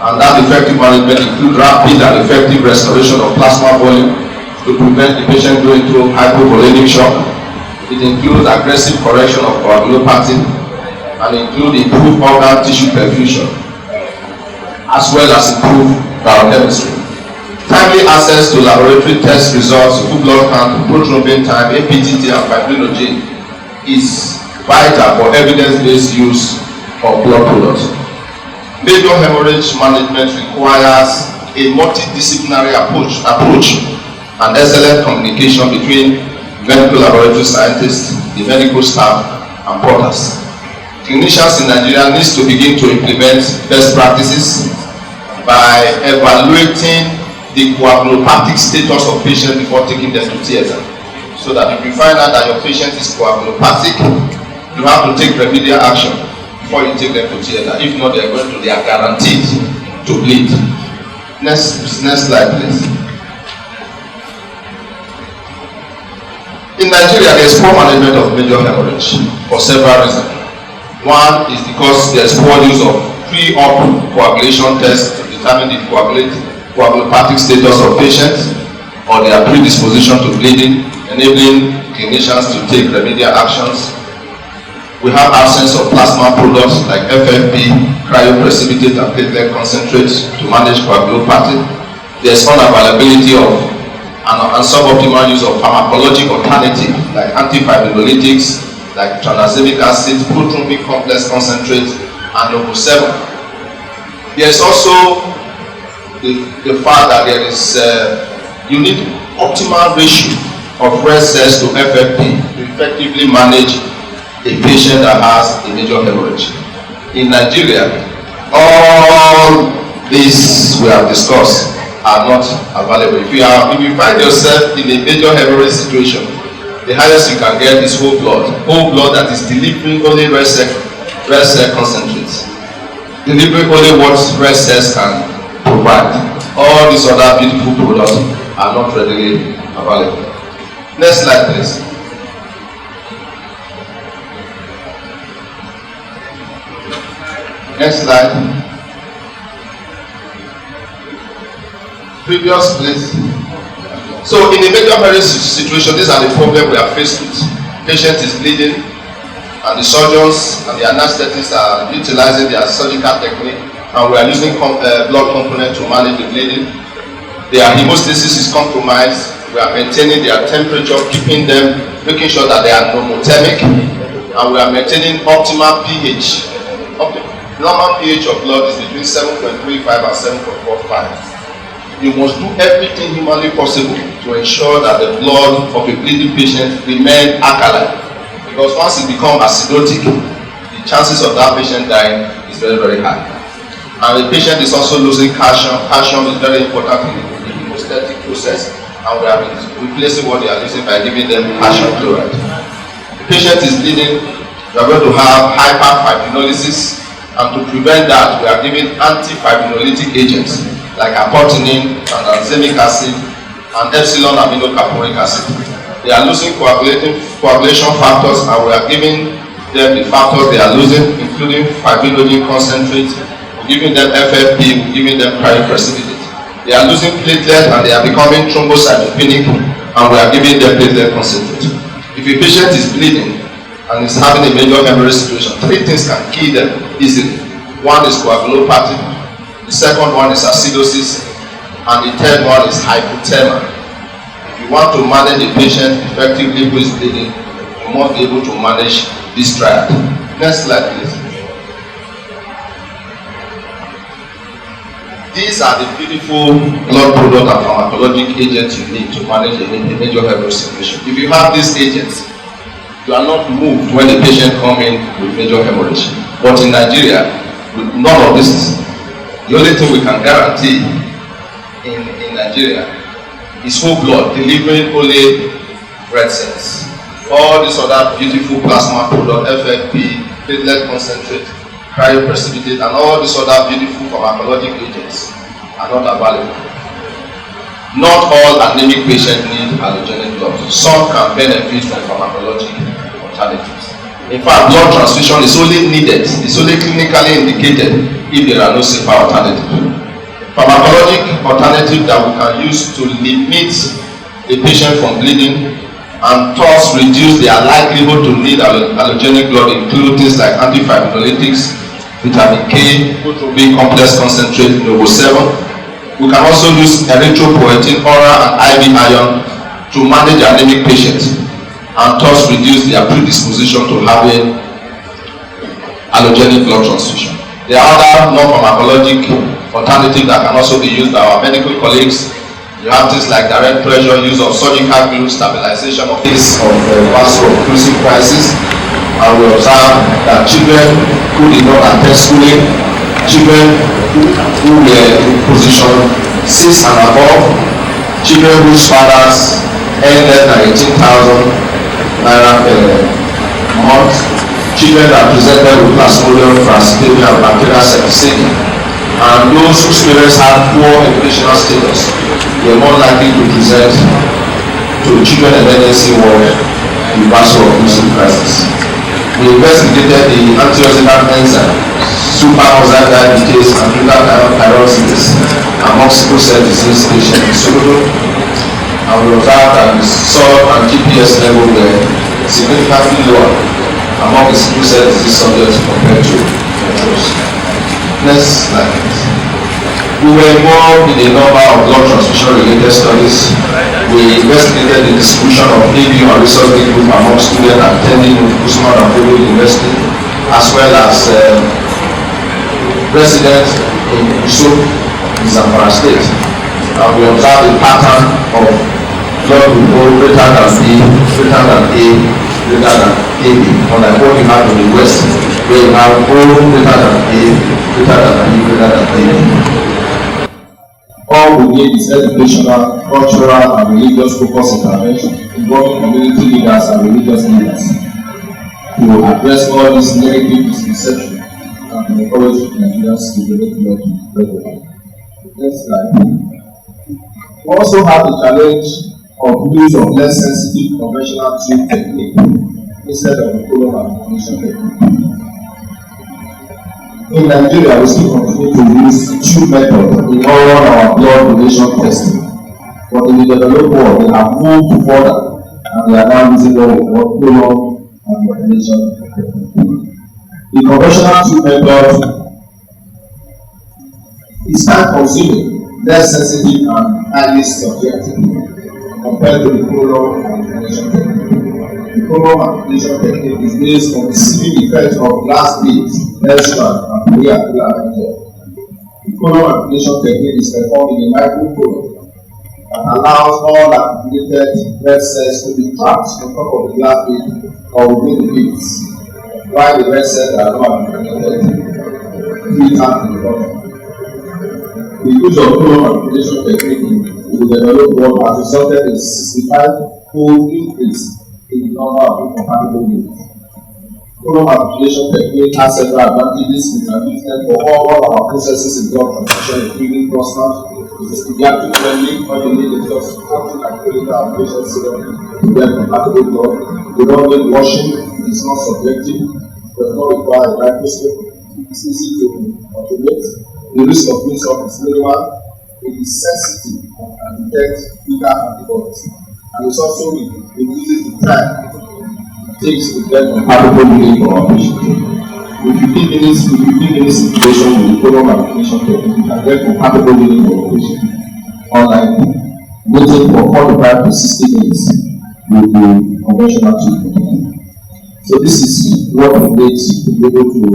F: And that effective management includes rapid and effective restoration of plasma volume to prevent the patient going through hypovolemic shock. It includes aggressive correction of coagulopathy and includes improved organ tissue perfusion, as well as improved biochemistry. Timely access to laboratory test results, full blood count, prothrombin time, APTT, and fibrinogen is vital for evidence-based use of blood products. Major hemorrhage management requires a multidisciplinary approach and excellent communication between medical laboratory scientists, the medical staff, and porters. Clinicians in Nigeria need to begin to implement best practices by evaluating the coagulopathic status of patients before taking them to theatre. So that if you find out that your patient is coagulopathic, you have to take remedial action before you take them to theatre. If not, they are guaranteed to bleed. Next slide, please. In Nigeria, there is poor management of major hemorrhage for several reasons. One is because there is poor use of pre-op coagulation tests to determine the coagulopathic status of patients or their predisposition to bleeding, enabling clinicians to take remedial actions. We have absence of plasma products like FFP, cryoprecipitate, and platelet concentrates to manage coagulopathy. There is unavailability of and suboptimal use of pharmacologic alternative like antifibrinolytics, like tranexamic acid, prothrombin complex concentrate, and OSARO. There is also the fact that there is you need optimal ratio of red cells to FFP to effectively manage a patient that has a major hemorrhage. In Nigeria, all these we have discussed are not available. If you find yourself in a major hemorrhage situation, the highest you can get is whole blood that is delivering only red cell concentrates, delivering only what red cells can provide. All these other beautiful products are not readily available. Next slide, please. Next slide. Previous, please. So in a major hemorrhage situation, these are the problems we are faced with. Patient is bleeding, and the surgeons and the anesthetists are utilizing their surgical technique, and we are using blood component to manage the bleeding. Their hemostasis is compromised. We are maintaining their temperature, keeping them, making sure that they are normothermic, and we are maintaining optimal pH. Normal pH of blood is between 7.35 and 7.45. You must do everything humanly possible to ensure that the blood of a bleeding patient remains alkaline. Because once it becomes acidotic, the chances of that patient dying is very, very high. And the patient is also losing calcium. Calcium is very important in the hemostatic process, and we are replacing what they are using by giving them calcium chloride. The patient is bleeding, we are going to have hyperfibrinolysis, and to prevent that, we are giving antifibrinolytic agents like apotinine, tranexamic acid, and epsilon aminocarbonic acid. They are losing coagulation factors, and we are giving them the factors they are losing, including fibrinogen concentrate. We're giving them FFP, we're giving them cryoprecipitate. They are losing platelets and they are becoming thrombocytopenic, and we are giving them platelet concentrate. If a patient is bleeding and is having a major hemorrhage situation, three things can kill them easily. One is coagulopathy, the second one is acidosis, and the third one is hypothermia. If you want to manage a patient effectively who is bleeding, you must be able to manage this triad. Next slide, please. These are the beautiful blood product and pharmacologic agents you need to manage a major hemorrhage situation. If you have these agents, you are not moved when the patient comes in with major hemorrhage. But in Nigeria, with none of this, the only thing we can guarantee in Nigeria is whole blood, delivering only red cells. All these other beautiful plasma product, FFP, platelet concentrate, cryoprecipitate, and all these other beautiful pharmacologic agents are not available. Not all anemic patients need allogenic blood. Some can benefit from pharmacologic alternatives. In fact, blood transfusion is only needed, it's only clinically indicated if there are no safer alternatives. Pharmacologic alternative that we can use to limit a patient from bleeding and thus reduce their likelihood to need allogenic blood include things like antifibrinolytics, vitamin K, B complex concentrate, Novo 7. We can also use erythropoietin, oral and IV iron to manage anemic patients and thus reduce their predisposition to having allogenic blood transfusion. There are other non-pharmacologic alternatives that can also be used by our medical colleagues. You have things like direct pressure, use of surgical glue, stabilization of case of vaso-occlusive crisis, and we observe that children who did not attend schooling, children who were in position 6 and above, children whose fathers earn less than 18,000 naira per month, children that presented with Plasmodium, Transfusion, and bacterial septicemia, and those whose parents had poor educational status were more likely to present to children emergency ward with vaso-occlusive crisis. We investigated the antioxidant enzyme, superoxide diabetes, and glutathione pyroxidase among sickle cell disease patients in Sokoto, and we observed that the salt and GPS level were significantly lower among the sickle cell disease subjects compared to controls. Next slide, please. We were involved in a number of blood transfusion related studies. We investigated the distribution of AV and resource group among students attending Usmanu and Fodio University, as well as residents in Usop in Zamfara State. And we observed a pattern of blood group O greater than B, greater than A, greater than AB, unlike what we have in the West, where we have O greater than A, greater than B, greater than AB. All we need is educational, cultural, and religious focus intervention involving community leaders and religious leaders to address all these negative misconceptions and to encourage Nigerians to donate blood regularly. Next slide. We also have the challenge of use of less sensitive conventional tube technique instead of the colon manipulation technique. In Nigeria, we still continue to use tube method in all our blood donation testing, but in the developed world, they have moved further and they are now using the colon manipulation technique. The conventional tube method is time-consuming, less sensitive, and highly subjective compared to the colon manipulation technique. The colon manipulation technique is based on the sealing effect of glass beads, menstrual, and periapical angel. The colon manipulation technique is performed in a microcolon and allows all activated red cells to be trapped on top of the glass bead or within the beads, while the red cells that are not activated filter to the bottom. The use of colon manipulation technique in the developed world has resulted in 65-fold increase in the number of incompatible units. Colon manipulation technique has several advantages. We can use them for all our processes in blood transfusion, including transplant, It is pediatric friendly. All you need is just 40 microliter of patient serum to get compatible blood. You don't need washing. It is not subjective. It does not require a microscope. It is easy to automate. The risk of mix-up is minimal. It is sensitive and can detect bigger antibodies. And it also reduces the time it takes to get compatible reading for our patient. With 15 minutes situation with the program application technique, you can get compatible reading for your patient online, waiting for 45 to 60 minutes with the conventional treatment. So this is what we need to be able to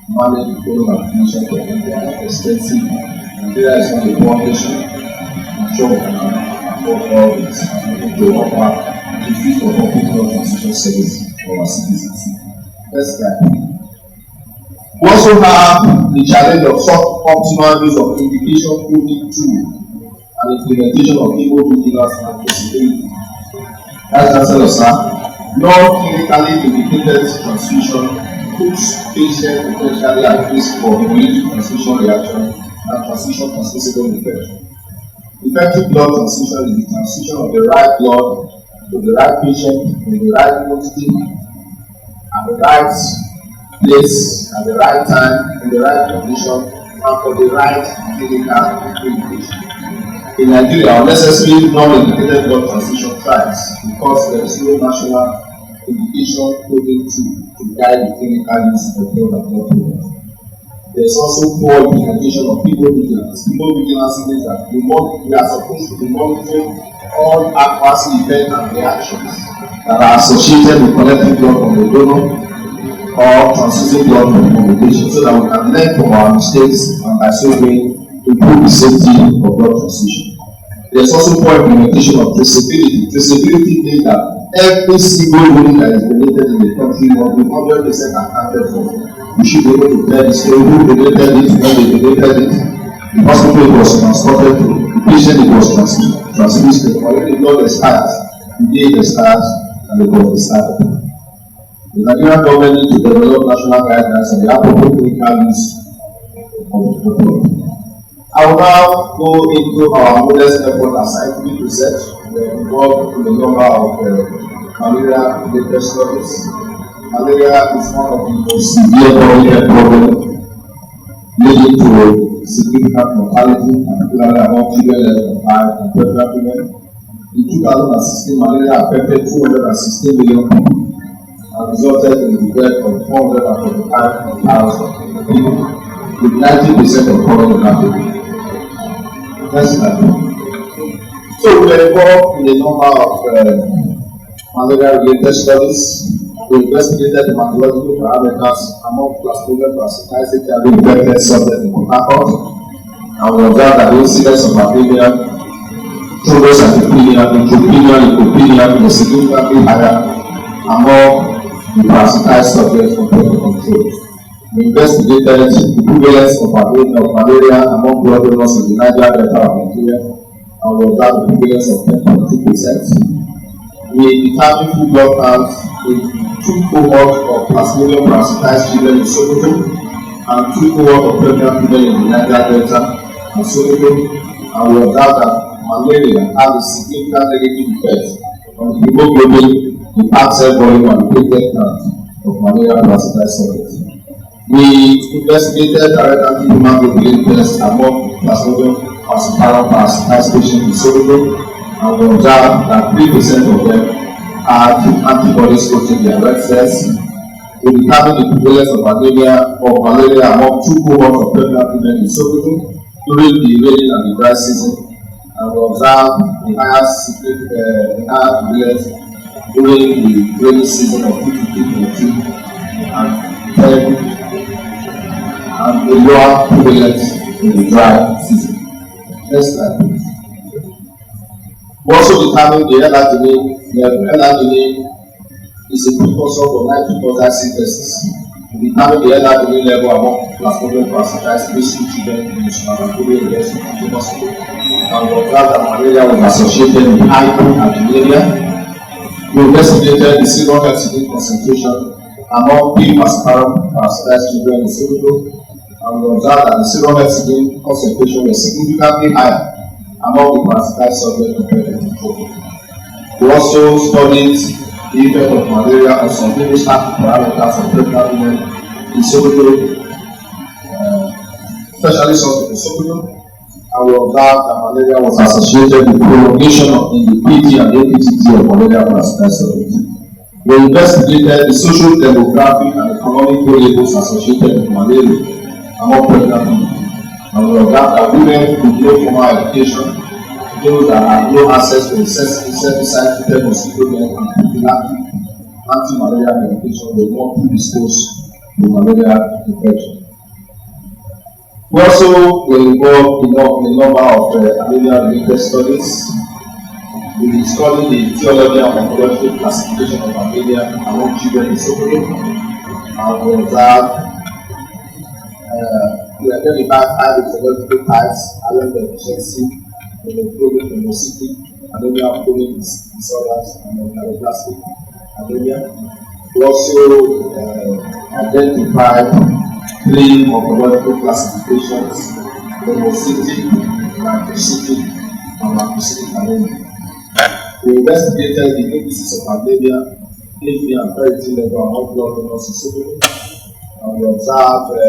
F: manage the program application technique. They are expensive. Nigeria is not a poor nation. I'm sure we can afford all this and to offer a free for public health transition service for our citizens. Next slide. We also have the challenge of suboptimal use of indication coding tool and implementation of evil vigilance and possibility. That's Chancellor, sir. Non-clinically indicated transfusion puts patients potentially at risk for hemolytic transfusion reaction and transfusion transmissible infection. Effective blood transfusion is the transfusion of the right blood to the right patient in the right quantity at the right place at the right time, in the right condition, and for the right clinical indication. In Nigeria, unnecessary non-indicated blood transfusion trials because there is no national indication coding tool to guide the clinical use of blood and blood products. There is also poor implementation of people vigilance. People vigilance means that we are supposed to be monitoring all adverse events and reactions that are associated with collecting blood from the donor or transfusing blood from the patient, so that we can learn from our mistakes and by so doing improve the safety of blood transfusion. There is also poor implementation of traceability. Traceability means that every single unit that is donated in the country must be 100% accounted for. We should be able to tell the story who donated it, when they donated it, the hospital it was transported to, the patient it was transfused to, or if the blood expires, the day it expires, and the blood expired. The Nigerian government needs to develop national guidelines on the appropriate clinical use of the blood. I will now go into our modest effort and scientific research. We are involved in a number of malaria-related studies. Malaria is one of the most severe public health problems, leading to significant mortality, particularly among children less than 5 and pregnant women. In 2016, malaria affected 216 million people and resulted in the death of 445,000 people, with 90% of common in Africa. Next slide. So we were involved in a number of malaria-related studies. We investigated the hematological parameters among Plasmodium parasitizing infected subjects in Port Harcourt, and we observed that the incidence of malaria, thrombocytopenia, neutropenia, leukopenia was significantly higher among the parasitized subjects compared to control. We investigated the prevalence of malaria among blood donors in the Niger Delta of Nigeria, and we observed the prevalence of 10.2%. We determined full blood counts in 2 cohorts of Plasmodium parasitized children in Sokoto and 2 cohorts of pregnant women in the Niger Delta and Sokoto, and we observed that malaria has a significant negative effect on the hemoglobin, the heart cell volume, and the platelet count of malaria parasitized subjects. We investigated direct anti-human globulin tests among Plasmodium parasitized patients in Sokoto, and we observed that 3% of them had antibodies coating their red cells. We determined the prevalence of malaria among 2 cohorts of pregnant women in Sokoto during the rainy and the dry season, and we observed the higher prevalence during the rainy season of 2022 and the lower prevalence in the dry season. Next slide, please. We also determined the L-arginine level. L-arginine is a precursor for nitric oxide synthesis. We determined the L-arginine level among Plasmodium parasitized preschool children in Usmanu and Fodio University Hospital, and we observed that malaria was associated with hypoalbuminemia. We investigated the serum oxygen concentration among P-Plasmodium parasitized children in Sokoto, and we observed that the serum oxygen concentration was significantly higher among the classified subjects compared to control. We also studied the effect of malaria on some finished parameters of pregnant women in Sokoto, especially some in Sokoto, and we observed that malaria was associated with prolongation in the PD and APTT of malaria classified subjects. We investigated the social, demographic, and economic variables associated with malaria among pregnant women, and we observed that women with no formal education, those that have no access to insecticide-treated mosquito net and prophylactic anti-malaria medication were more predisposed to malaria infection. We also were involved in a number of malaria-related studies. We studied the etiology and morphological classification of malaria among children in Sokoto, and we observed we identified 5 etiological types: iron deficiency, hemoglobin hemocytic anemia, chronic disorders, and neoplastic anemia. We also identified 3 morphological classifications: hemocytic, macrocytic, and macrocytic anemia. We investigated the indices of anemia, HB and ferritin level among blood donors in Sokoto, and we observed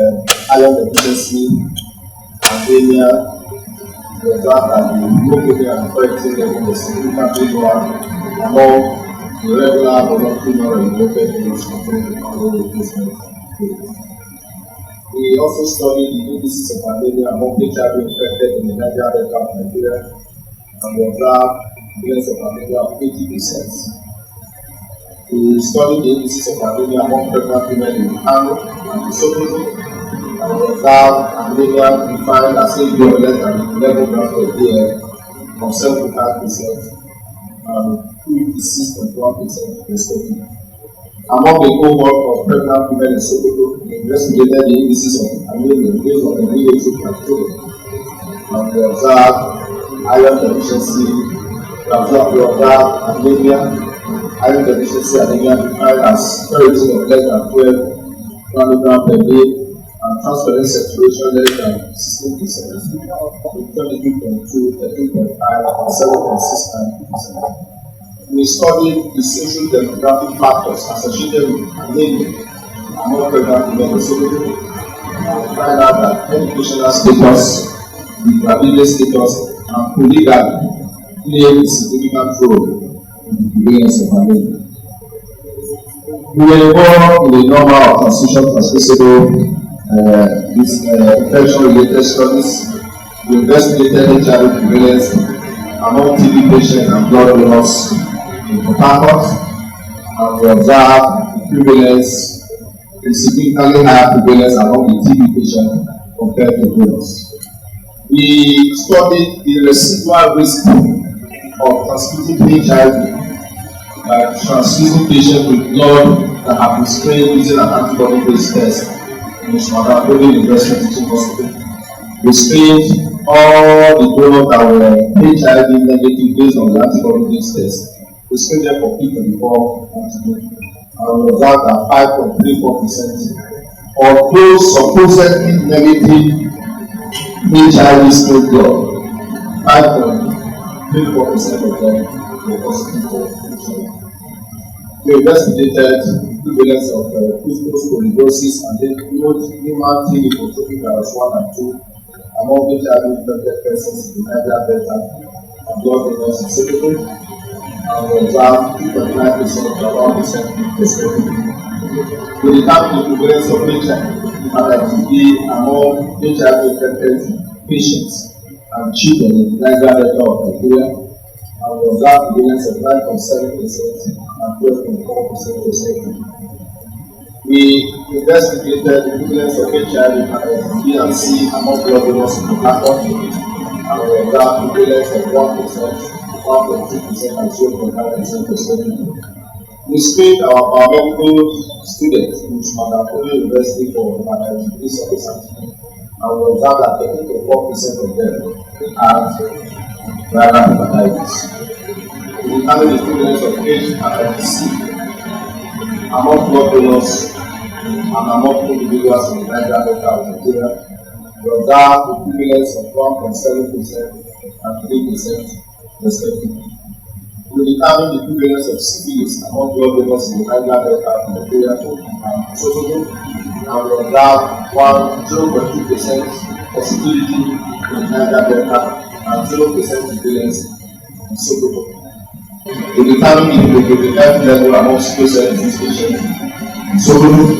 F: iron deficiency anemia. We observed that the hemoglobin and ferritin level was significantly lower among the regular voluntary non-regulated donors compared to hormone replacement. We also studied the indices of anemia among HIV infected in the Niger Delta of Nigeria, and we observed prevalence of anemia of 80%. We studied the indices of anemia among pregnant women in Kano and Sokoto, and we observed anemia defined as HB of less than 11 grams per day from 75% and 56.1% respectively. Among the cohort of pregnant women in Sokoto, we investigated the indices of anemia based on the WHO criteria, and we observed iron deficiency. We observed anemia, iron deficiency anemia defined as ferritin of less than 12 nanograms per day and transparent saturation less than 16%, with 23.2, 13.5, and 7.69%. We studied the social demographic factors associated with anemia among pregnant women in Sokoto, and we find out that educational status, gravidity status, and polygamy play a significant role in the prevalence of anemia. We were involved in a number of transfusion-transmissible infection-related studies. We investigated HIV prevalence among TB patients and blood donors in Port Harcourt, and we observed prevalence, a significantly higher prevalence among the TB patients compared to donors. We studied the residual risk of transmitting HIV by transfusing patients with blood that have been sprayed using an antibody-based test in Usmanu University Teaching Hospital. We screened all the donors that were HIV negative based on the antibody-based test. We screened them for P24 antigen, and we observed that 5.34% of those supposedly negative HIV screened blood, 5.34% of them were positive for HIV. We investigated prevalence of cryptosporidiosis and then human T-lymphotropic virus 1 and 2 among HIV infected persons in the Niger Delta and blood donors in Sokoto, and we observed 2.9% to about 1% respectively. We determined the prevalence of HIV among HIV infected patients and children in the Niger Delta of Nigeria, and we observed prevalence of 9.7% and 12.4% respectively. We investigated the prevalence of HIV hepatitis B and C among blood donors in Port Harcourt, and we observed prevalence of 1%, 1.2%, and 0.5% respectively. We screened our biomedical students in Usmanu University for hepatitis B surface antigen, and we observed that 34% of them had viral hepatitis. We determined the prevalence of hepatitis C among blood donors and among individuals in the Niger Delta of Nigeria, We observed equivalence of 1.7% and 3% respectively. We determined the equivalence of syphilis among blood donors in the Niger Delta from the area to Sokoto, and we observed 0.2% positivity in the Niger Delta and 0% prevalence in Sokoto. We determined the hemoglobin F level among sickle cell disease patients in Sokoto,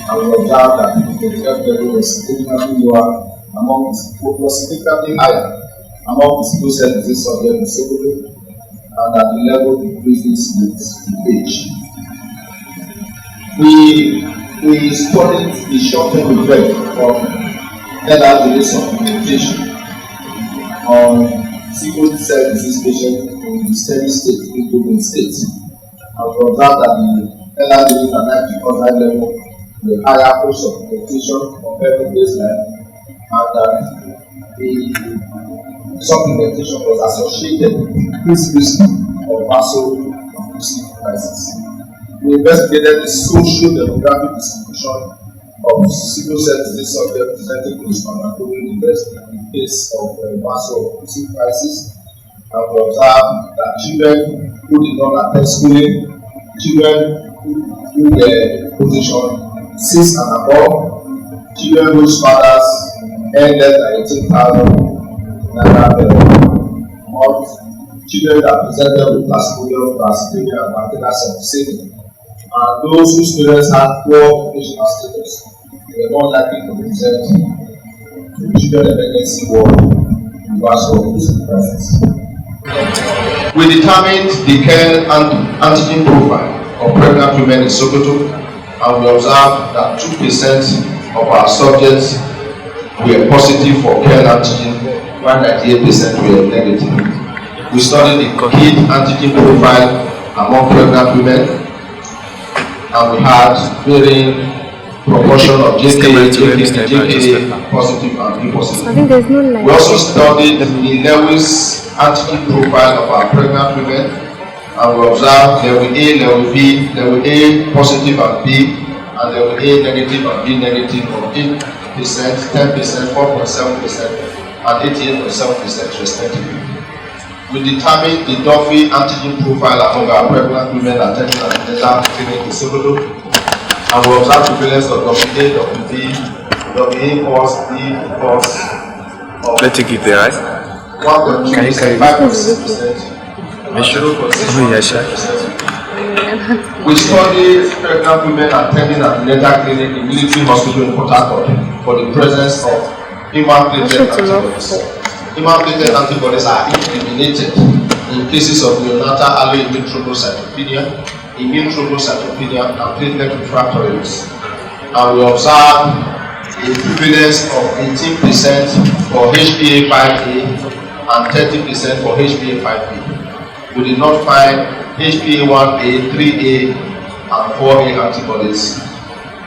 F: and we observed that the hemoglobin F level was significantly lower was significantly higher among the sickle cell disease subjects in Sokoto, and that the level increases with age. We studied the short-term effect of elderly supplementation on sickle cell disease patients in the steady state improvement state, and we observed that the elderly and nitric oxide level were higher post supplementation compared to baseline, and that the supplementation was associated with increased risk of vaso-occlusive crisis. We investigated the socio-demographic distribution of sickle cell disease subjects presenting with Usmanu in the case of vaso-occlusive crisis, and we observed that children who did not attend schooling, children who were position 6 and above, children whose fathers earned less than 18,000 naira per month, children that presented with plasmodium, plasmodium, and maternal septicemia, and those whose parents had poor educational status were more likely to present to children emergency ward in vaso-occlusive crisis. We determined the care and antigen profile of pregnant women in Sokoto, and we observed that 2% of our subjects were positive for care antigen, while 98% were negative. We studied the kid antigen profile among pregnant women, and we had varying proportion of JK positive and B positive. We also studied the Lewis antigen profile of our pregnant women, and we observed level A, level B, level A positive and B, and level A negative and B negative of 8%, 10%, 4.7%, and 88.7% respectively. We determined the Duffy antigen profile among our pregnant women attending an antenatal clinic in Sokoto, and we observed prevalence of WA, WB, WA cause, D cause of 1.2%, 5.6%. We studied pregnant women attending an antenatal clinic in military hospital in Port Harcourt for the presence of human-platelet antibodies. Human-platelet antibodies are eliminated in cases of neonatal early immune thrombocytopenia, and platelet refractoriness. And we observed a prevalence of 18% for HbA5a and 30% for HbA5b. We did not find HbA1a, 3a, and 4a antibodies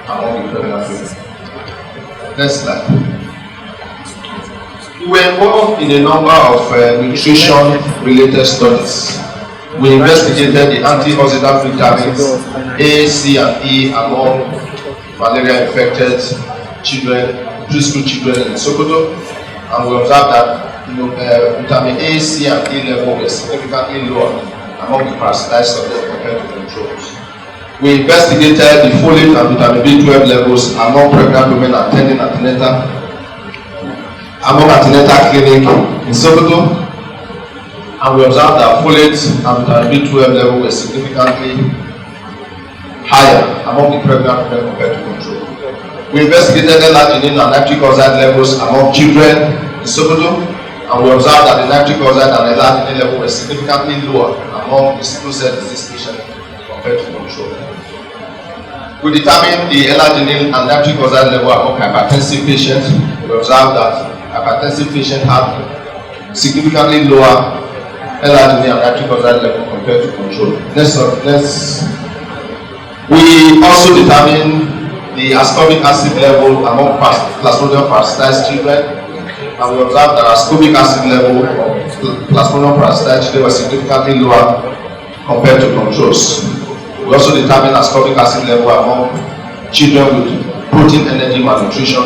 F: among the pregnant women. Next slide. We were involved in a number of nutrition-related studies. We investigated the antioxidant vitamins A, C, and E among malaria-infected children, preschool children in Sokoto, and we observed that vitamin A, C, and E level were significantly lower among the parasitized subjects compared to controls. We investigated the folate and vitamin B12 levels among pregnant women attending antenatal clinic in Sokoto, and we observed that folate and vitamin B12 level were significantly higher among the pregnant women compared to control. We investigated L-arginine and nitric oxide levels among children in Sokoto, and we observed that the nitric oxide and L-arginine level were significantly lower among the sickle cell disease patients compared to control. We determined the L-arginine and nitric oxide level among hypertensive patients. We observed that hypertensive patients have significantly lower L-arginine and nitric oxide level compared to control. We also determined the ascorbic acid level among plasmodium parasitized children, and we observed that ascorbic acid level of plasmodium parasitized children was significantly lower compared to controls. We also determined ascorbic acid level among children with protein energy malnutrition,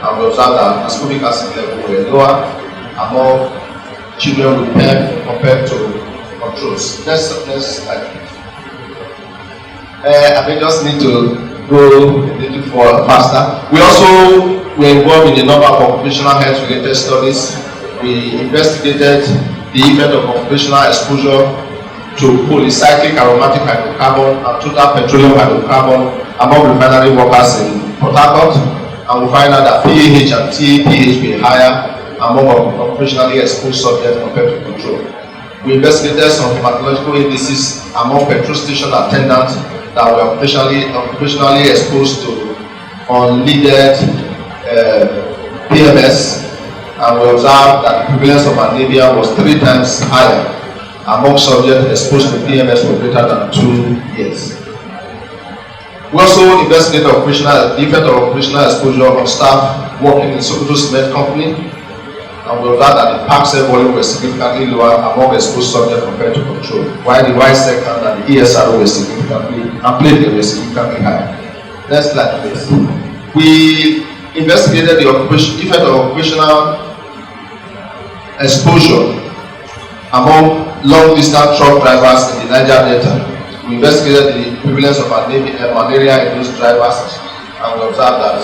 F: and we observed that ascorbic acid level were lower among children with PEM compared to controls. Next slide. I may just need to go a little faster. We also were involved in a number of occupational health related studies. We investigated the effect of occupational exposure to polycyclic aromatic hydrocarbon and total petroleum hydrocarbon among refinery workers in Port Harcourt, and we find out that PAH and TPH were higher among occupationally exposed subjects compared to control. We investigated some hematological indices among petrol station attendants that were occupationally exposed to unleaded PMS, and we observed that the prevalence of anemia was 3 times higher among subjects exposed to PMS for greater than 2 years. We also investigated the effect of occupational exposure on staff working in Sokoto Cement Company, and we observed that the pack cell volume was significantly lower among exposed subjects compared to control, while the Y second and the ESRO were significantly higher. Next slide, please. We investigated the effect of occupational exposure among long-distance truck drivers in the Niger Delta. We investigated the prevalence of malaria in those drivers, and we observed that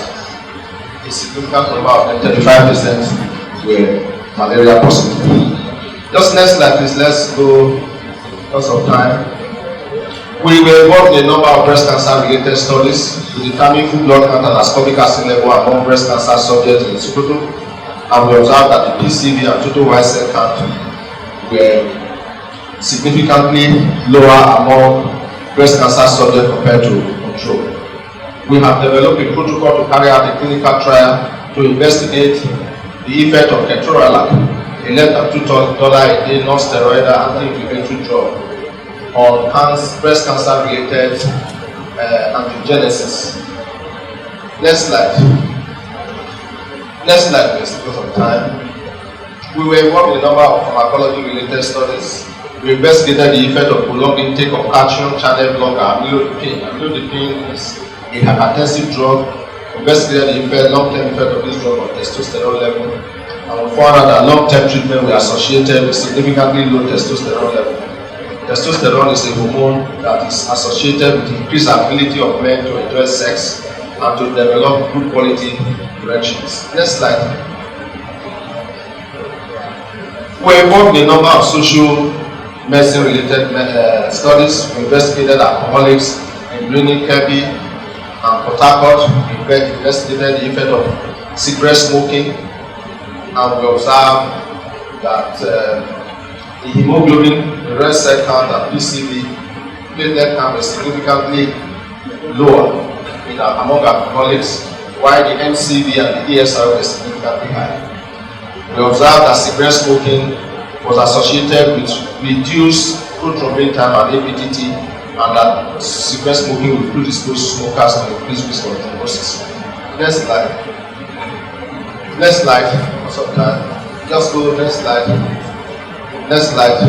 F: a significant number of them, 35%, were malaria positive. Just next slide, please. Let's go. Lots of time. We were involved in a number of breast cancer-related studies to determine food blood count and ascorbic acid level among breast cancer subjects in Sokoto, and we observed that the PCV and total white cell count were significantly lower among breast cancer subjects compared to control. We have developed a protocol to carry out a clinical trial to investigate the effect of ketorolac, a less than $2 a day non-steroidal anti-inflammatory drug, on breast cancer-related angiogenesis. Next slide. Next slide, please, because of time. We were involved in a number of pharmacology-related studies. We investigated the effect of prolonged intake of calcium channel blocker amlodipine. Amlodipine is a hypertensive drug. We investigated the long-term effect of this drug on testosterone level, and we found out that long-term treatment were associated with significantly low testosterone level. Testosterone is a hormone that is associated with increased ability of men to enjoy sex and to develop good quality erections. Next slide. We're involved in a number of social medicine related studies. We investigated alcoholics in Greening, Kirby, and Port Harcourt. We investigated the effect of cigarette smoking, and we observed that the hemoglobin, the red cell count, and PCV, platelet count was significantly lower among alcoholics, while the MCV and the ESR were significantly higher. We observed that cigarette smoking was associated with reduced prothrombin time and APTT, and that cigarette smoking will predispose smokers to increased risk of thrombosis. Next slide. Next slide. What's up, time? Just go next slide. Next slide.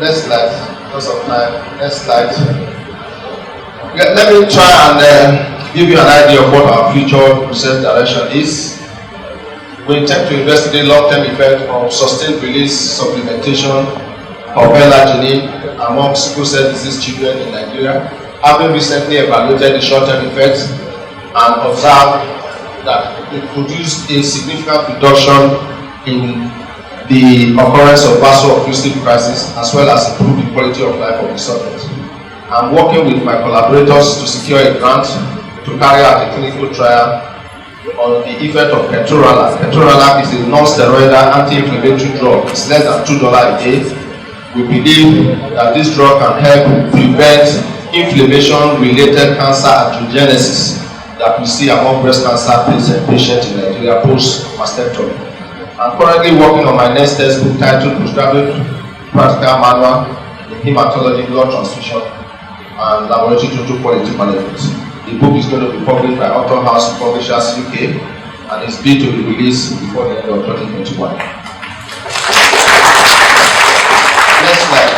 F: Next slide. What's up, time? Next slide. Let me try and give you an idea of what our future research direction is. We intend to investigate long-term effect of sustained release supplementation of L-arginine among sickle cell disease children in Nigeria, having recently evaluated the short-term effects and observed that it produced a significant reduction in the occurrence of vaso-occlusive crisis, as well as improve the quality of life of the subject. I'm working with my collaborators to secure a grant to carry out a clinical trial on the effect of ketorolac. Ketorolac is a non-steroidal anti-inflammatory drug. It's less than $2 a day. We believe that this drug can help prevent inflammation-related cancer angiogenesis that we see among breast cancer patients in Nigeria post-mastectomy. I'm currently working on my next textbook titled Postgraduate Practical Manual in Hematology, Blood Transfusion, and Laboratory Total Quality Management. The book is going to be published by Author House Publishers UK, and is due to be released before the end of 2021. Next slide.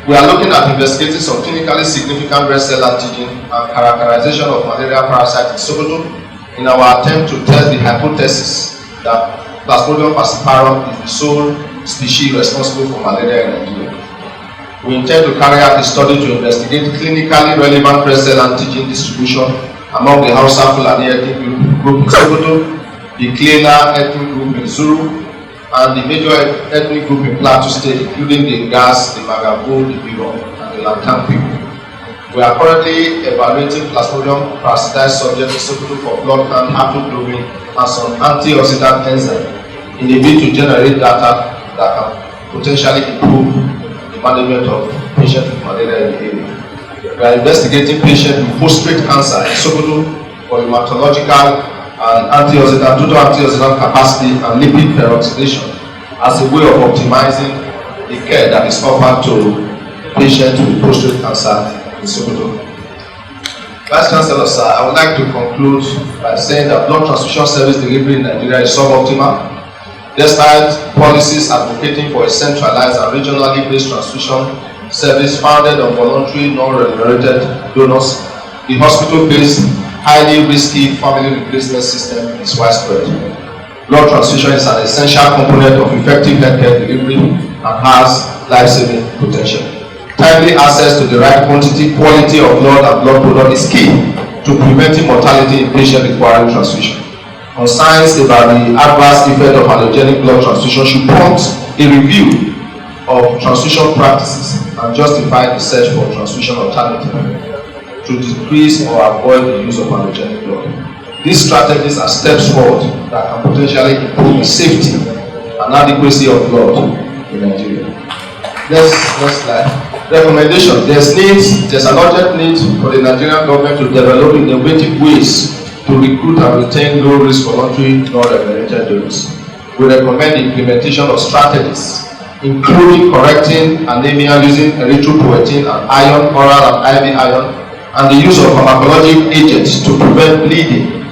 F: We are looking at investigating some clinically significant red cell antigen and characterization of malaria parasite in Sokoto. in our attempt to test the hypothesis that Plasmodium falciparum is the sole species responsible for malaria in Nigeria. We intend to carry out a study to investigate clinically relevant red cell antigen distribution among the Hausa Fulani ethnic group in Sokoto, the Klena ethnic group in Zuru, and the major ethnic group in Plateau State, including the Ngas, the Magabo, the Biro, and the Lankan people. We are currently evaluating Plasmodium parasitized subjects in Sokoto for blood count, hemoglobin, and some antioxidant enzyme in a bid to generate data that can potentially improve the management of patients with malaria in the area. We are investigating patients with prostate cancer in Sokoto for hematological and total antioxidant capacity and lipid peroxidation as a way of optimizing the care that is offered to patients with prostate cancer in Sokoto. Vice Chancellor, sir, I would like to conclude by saying that blood transfusion service delivery in Nigeria is suboptimal. Despite policies advocating for a centralized and regionally based transfusion service founded on voluntary, non-remunerated donors, the hospital-based, highly risky family replacement system is widespread. Blood transfusion is an essential component of effective healthcare delivery and has life-saving potential. Timely access to the right quantity, quality of blood and blood product is key to preventing mortality in patients requiring transfusion. Concerns about the adverse effect of allogenic blood transfusion should prompt a review of transfusion practices and justify the search for transfusion alternatives to decrease or avoid the use of allogenic blood. These strategies are steps forward that can potentially improve the safety and adequacy of blood in Nigeria. Next slide. Recommendation. There's an urgent need for the Nigerian government to develop innovative ways to recruit and retain low-risk voluntary non-remunerated donors. We recommend the implementation of strategies, including correcting anemia using erythropoietin and iron, oral and IV iron, and the use of pharmacologic agents to prevent bleeding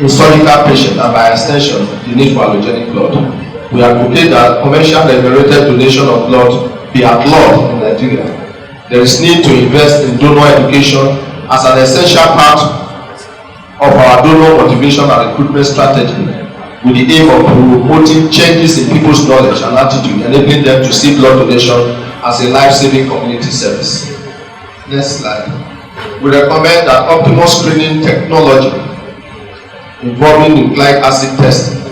F: in surgical patients and by extension the need for allogenic blood. We advocate that commercial remunerated donation of blood be outlawed in Nigeria. There is need to invest in donor education as an essential part of our donor motivation and recruitment strategy, with the aim of promoting changes in people's knowledge and attitude, enabling them to see blood donation as a life-saving community service. Next slide. We recommend that optimal screening technology involving nucleic acid testing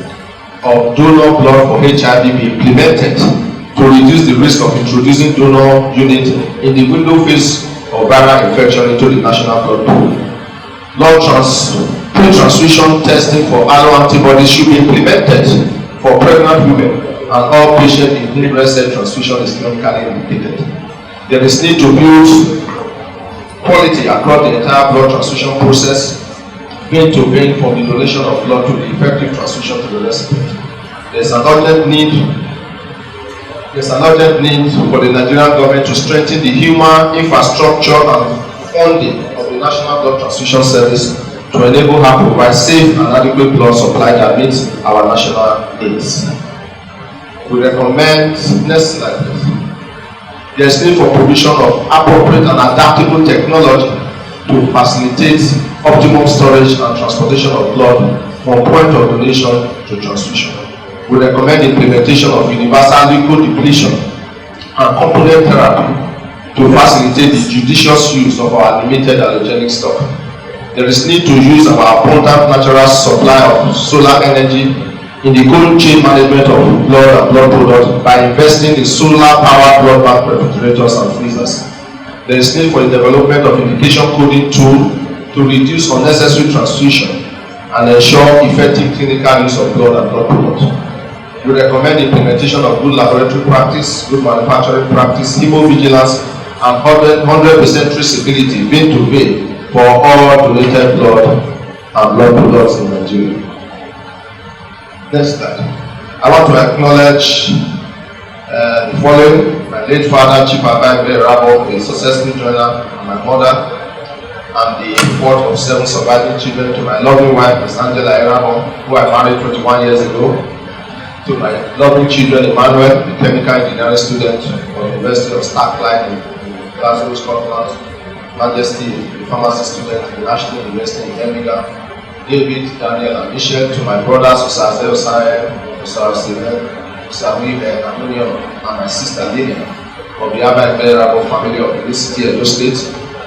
F: of donor blood for HIV be implemented to reduce the risk of introducing donor unit in the window phase of viral infection into the national blood pool. Pre-transfusion testing for alloantibodies should be implemented for pregnant women and all patients in whom red cell transfusion is clinically indicated. There is need to build quality across the entire blood transfusion process, vein to vein, from the donation of blood to the effective transfusion to the recipient. There's an urgent need for the Nigerian government to strengthen the human infrastructure and funding of the National Blood Transfusion Service to enable her to provide safe and adequate blood supply that meets our national needs. We recommend, next slide please, there is need for provision of appropriate and adaptable technology to facilitate optimum storage and transportation of blood from point of donation to transfusion. We recommend the implementation of universal leukodepletion and component therapy to facilitate the judicious use of our limited allogenic stock. There is need to use our abundant natural supply of solar energy in the cold chain management of blood and blood products by investing in solar-powered blood bank refrigerators and freezers. There is need for the development of indication coding tool to reduce unnecessary transfusion and ensure effective clinical use of blood and blood products. We recommend the implementation of good laboratory practice, good manufacturing practice, hemovigilance, and 100% traceability vein to vein for all donated blood and blood products in Nigeria. Next slide. I want to acknowledge the following: my late father, Chief Erhabor, a successful joiner, and my mother, and the fourth of 7 surviving children, to my lovely wife, Ms. Angela Erhabor, who I married 21 years ago, to my lovely children, Emmanuel, the chemical engineering student of the University of Starkline in Glasgow, Scotland, Majesty, the pharmacy student in the National University in Birmingham, David, Daniel, and Michelle, to my brothers, Usazeo Sayen, Usaro Simen, Usawibe, Antonio, and my sister Lilian, of the Erhabor family of the city of Edo State,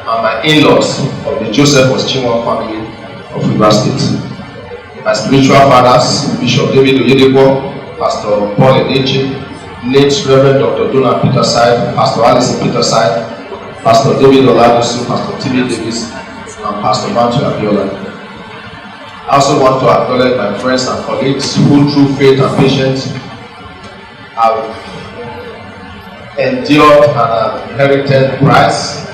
F: and my in-laws of the Joseph Oschinwa family of River State. My spiritual fathers, Bishop David Oyedepo, Pastor Paul Edeche, late Reverend Dr. Donald Peterside, Pastor Alison Peterside, Pastor David Oladosu, Pastor T.B. Davis, and Pastor Matthew Abiola. I also want to acknowledge my friends and colleagues who, through faith and patience, have endured and have inherited Christ,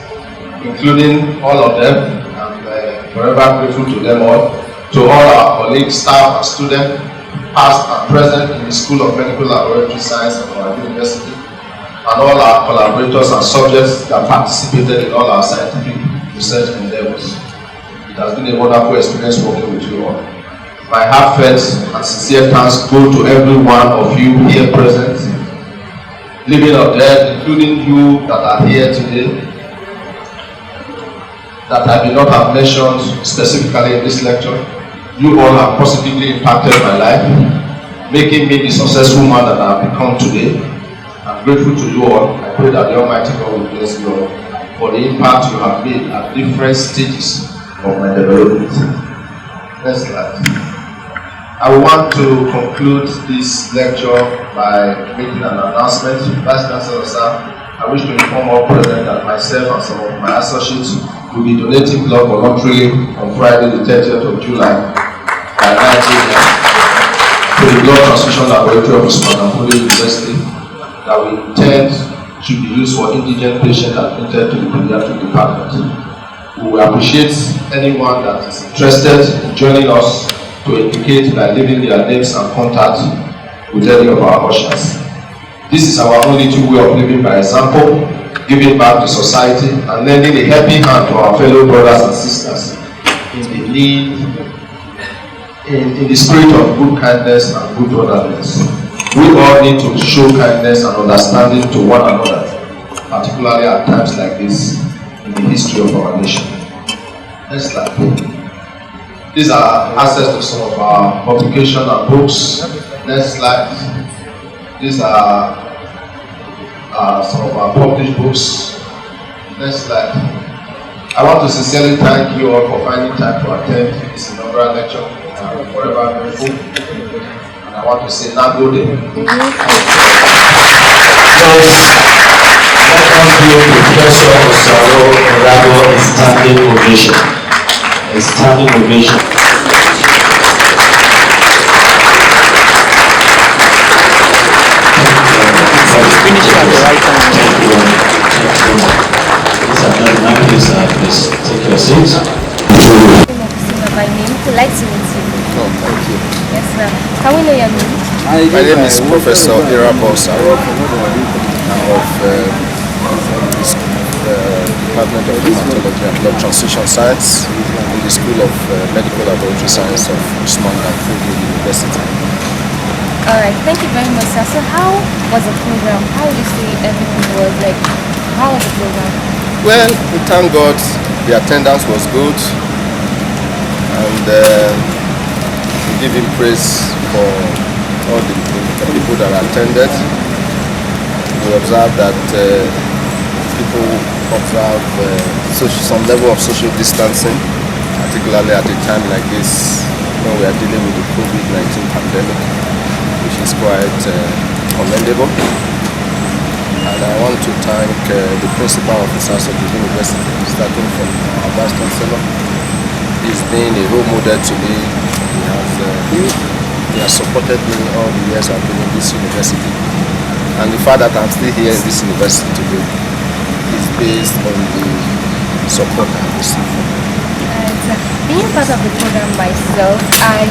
F: including all of them, and forever grateful to them all. To all our colleagues, staff, and students, past and present in the School of Medical Laboratory Science of our university, and all our collaborators and subjects that participated in all our scientific research endeavors. It has been a wonderful experience working with you all. My heartfelt and sincere thanks go to every one of you here present, living or dead, including you that are here today, that I may not have mentioned specifically in this lecture. You all have positively impacted my life, making me the successful man that I have become today. I'm grateful to you all. I pray that the Almighty God will bless you all for the impact you have made at different stages of my development. Next slide. I want to conclude this lecture by making an announcement. Vice Chancellor, sir, I wish to inform all present that myself and some of my associates will be donating blood voluntarily on Friday the 30th of July by 9 a.m. to the blood transfusion laboratory of Usmanu University that we intend to be used for indigent patients admitted to the pediatric department. We will appreciate anyone that is interested in joining us to indicate by leaving their names and contact with any of our ushers. This is our only true way of living by example, giving back to society, and lending a helping hand to our fellow brothers and sisters in the need, in the spirit of good kindness and good brotherliness. We all need to show kindness and understanding to one another, particularly at times like this in the history of our nation. Next slide. These are access to some of our publications and books. Next slide. These are some of our published books. Next slide. I want to sincerely thank you all for finding time to attend this inaugural lecture. I'm forever grateful. And I want to say, Nagode. Let us give Professor OSARO Erhabor a standing ovation. A standing ovation. Please take your seats.
H: By name, polite to meet you.
I: Oh, thank you.
H: Yes, sir. Can we know your name?
I: My name is Professor Erhabor of Department of Haematology and Blood Transfusion Science in the School of Medical Laboratory Science of Usmanu and Fodio University.
H: Alright, thank you very much, sir. So how was the program? How would you say everything was like? How was the program?
I: Well, we thank God the attendance was good, and we give him praise for all the people that attended. We observed that people observe some level of social distancing, particularly at a time like this when we are dealing with the COVID-19 pandemic, which is quite commendable. And I want to thank the principal officers of the university, starting from our Vice Chancellor. He's been a role model to me. He has supported me all the years I've been in this university. And the fact that I'm still here in this university today is based on the support I've received from him.
H: Being part of the program myself, I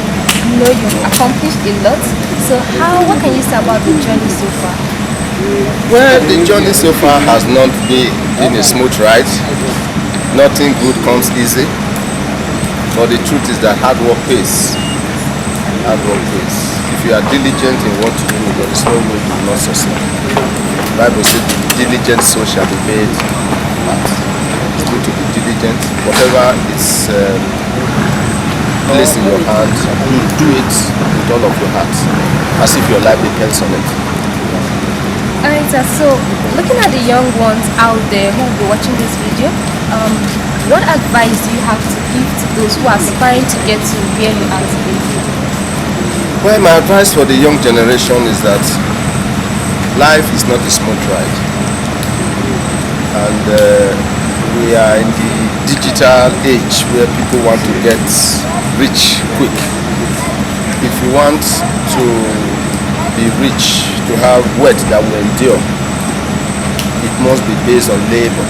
H: know you've accomplished a lot. So what can you say about the journey so far?
I: Well, the journey so far has not been a smooth ride. Nothing good comes easy. But the truth is that hard work pays. Hard work pays. If you are diligent in what you do, there is no way you will not succeed. The Bible says, the diligent soul shall be made fat. people to be diligent. Whatever is placed in your hand, do it with all of your heart, as if your life depends on it.
H: Alright, sir, so looking at the young ones out there who will be watching this video, what advice do you have to give to those who are aspiring to get to where you are today?
I: Well, my advice for the young generation is that life is not a smooth ride. And we are in the digital age where people want to get rich quick. If you want to be rich, to have wealth that will endure, it must be based on labor.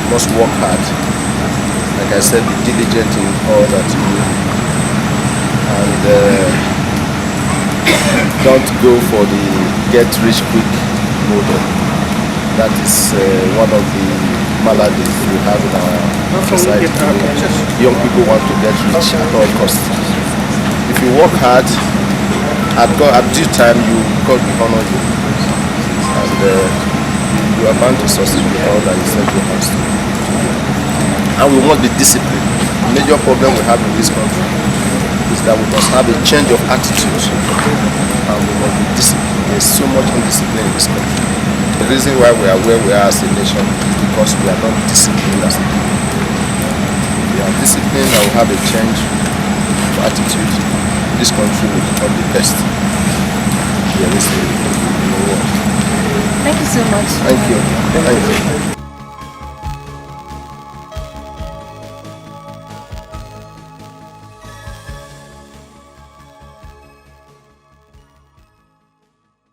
I: You must work hard. Like I said, be diligent in all that you do. And don't go for the get rich quick model. That is one of the maladies we have in our society. Young people want to get rich at all costs. If you work hard, at due time God will honor you, and you are bound to succeed in all that you set your hands to. And we must be disciplined. The major problem we have in this country is that we must have a change of attitude, and we must be disciplined. There is so much indiscipline in this country. The reason why we are where we are as a nation is because we are not disciplined as a people. If we are disciplined and we have a change of attitude, this country will become the best there is in the world.
H: Thank you so much.
I: Thank you. Thank you.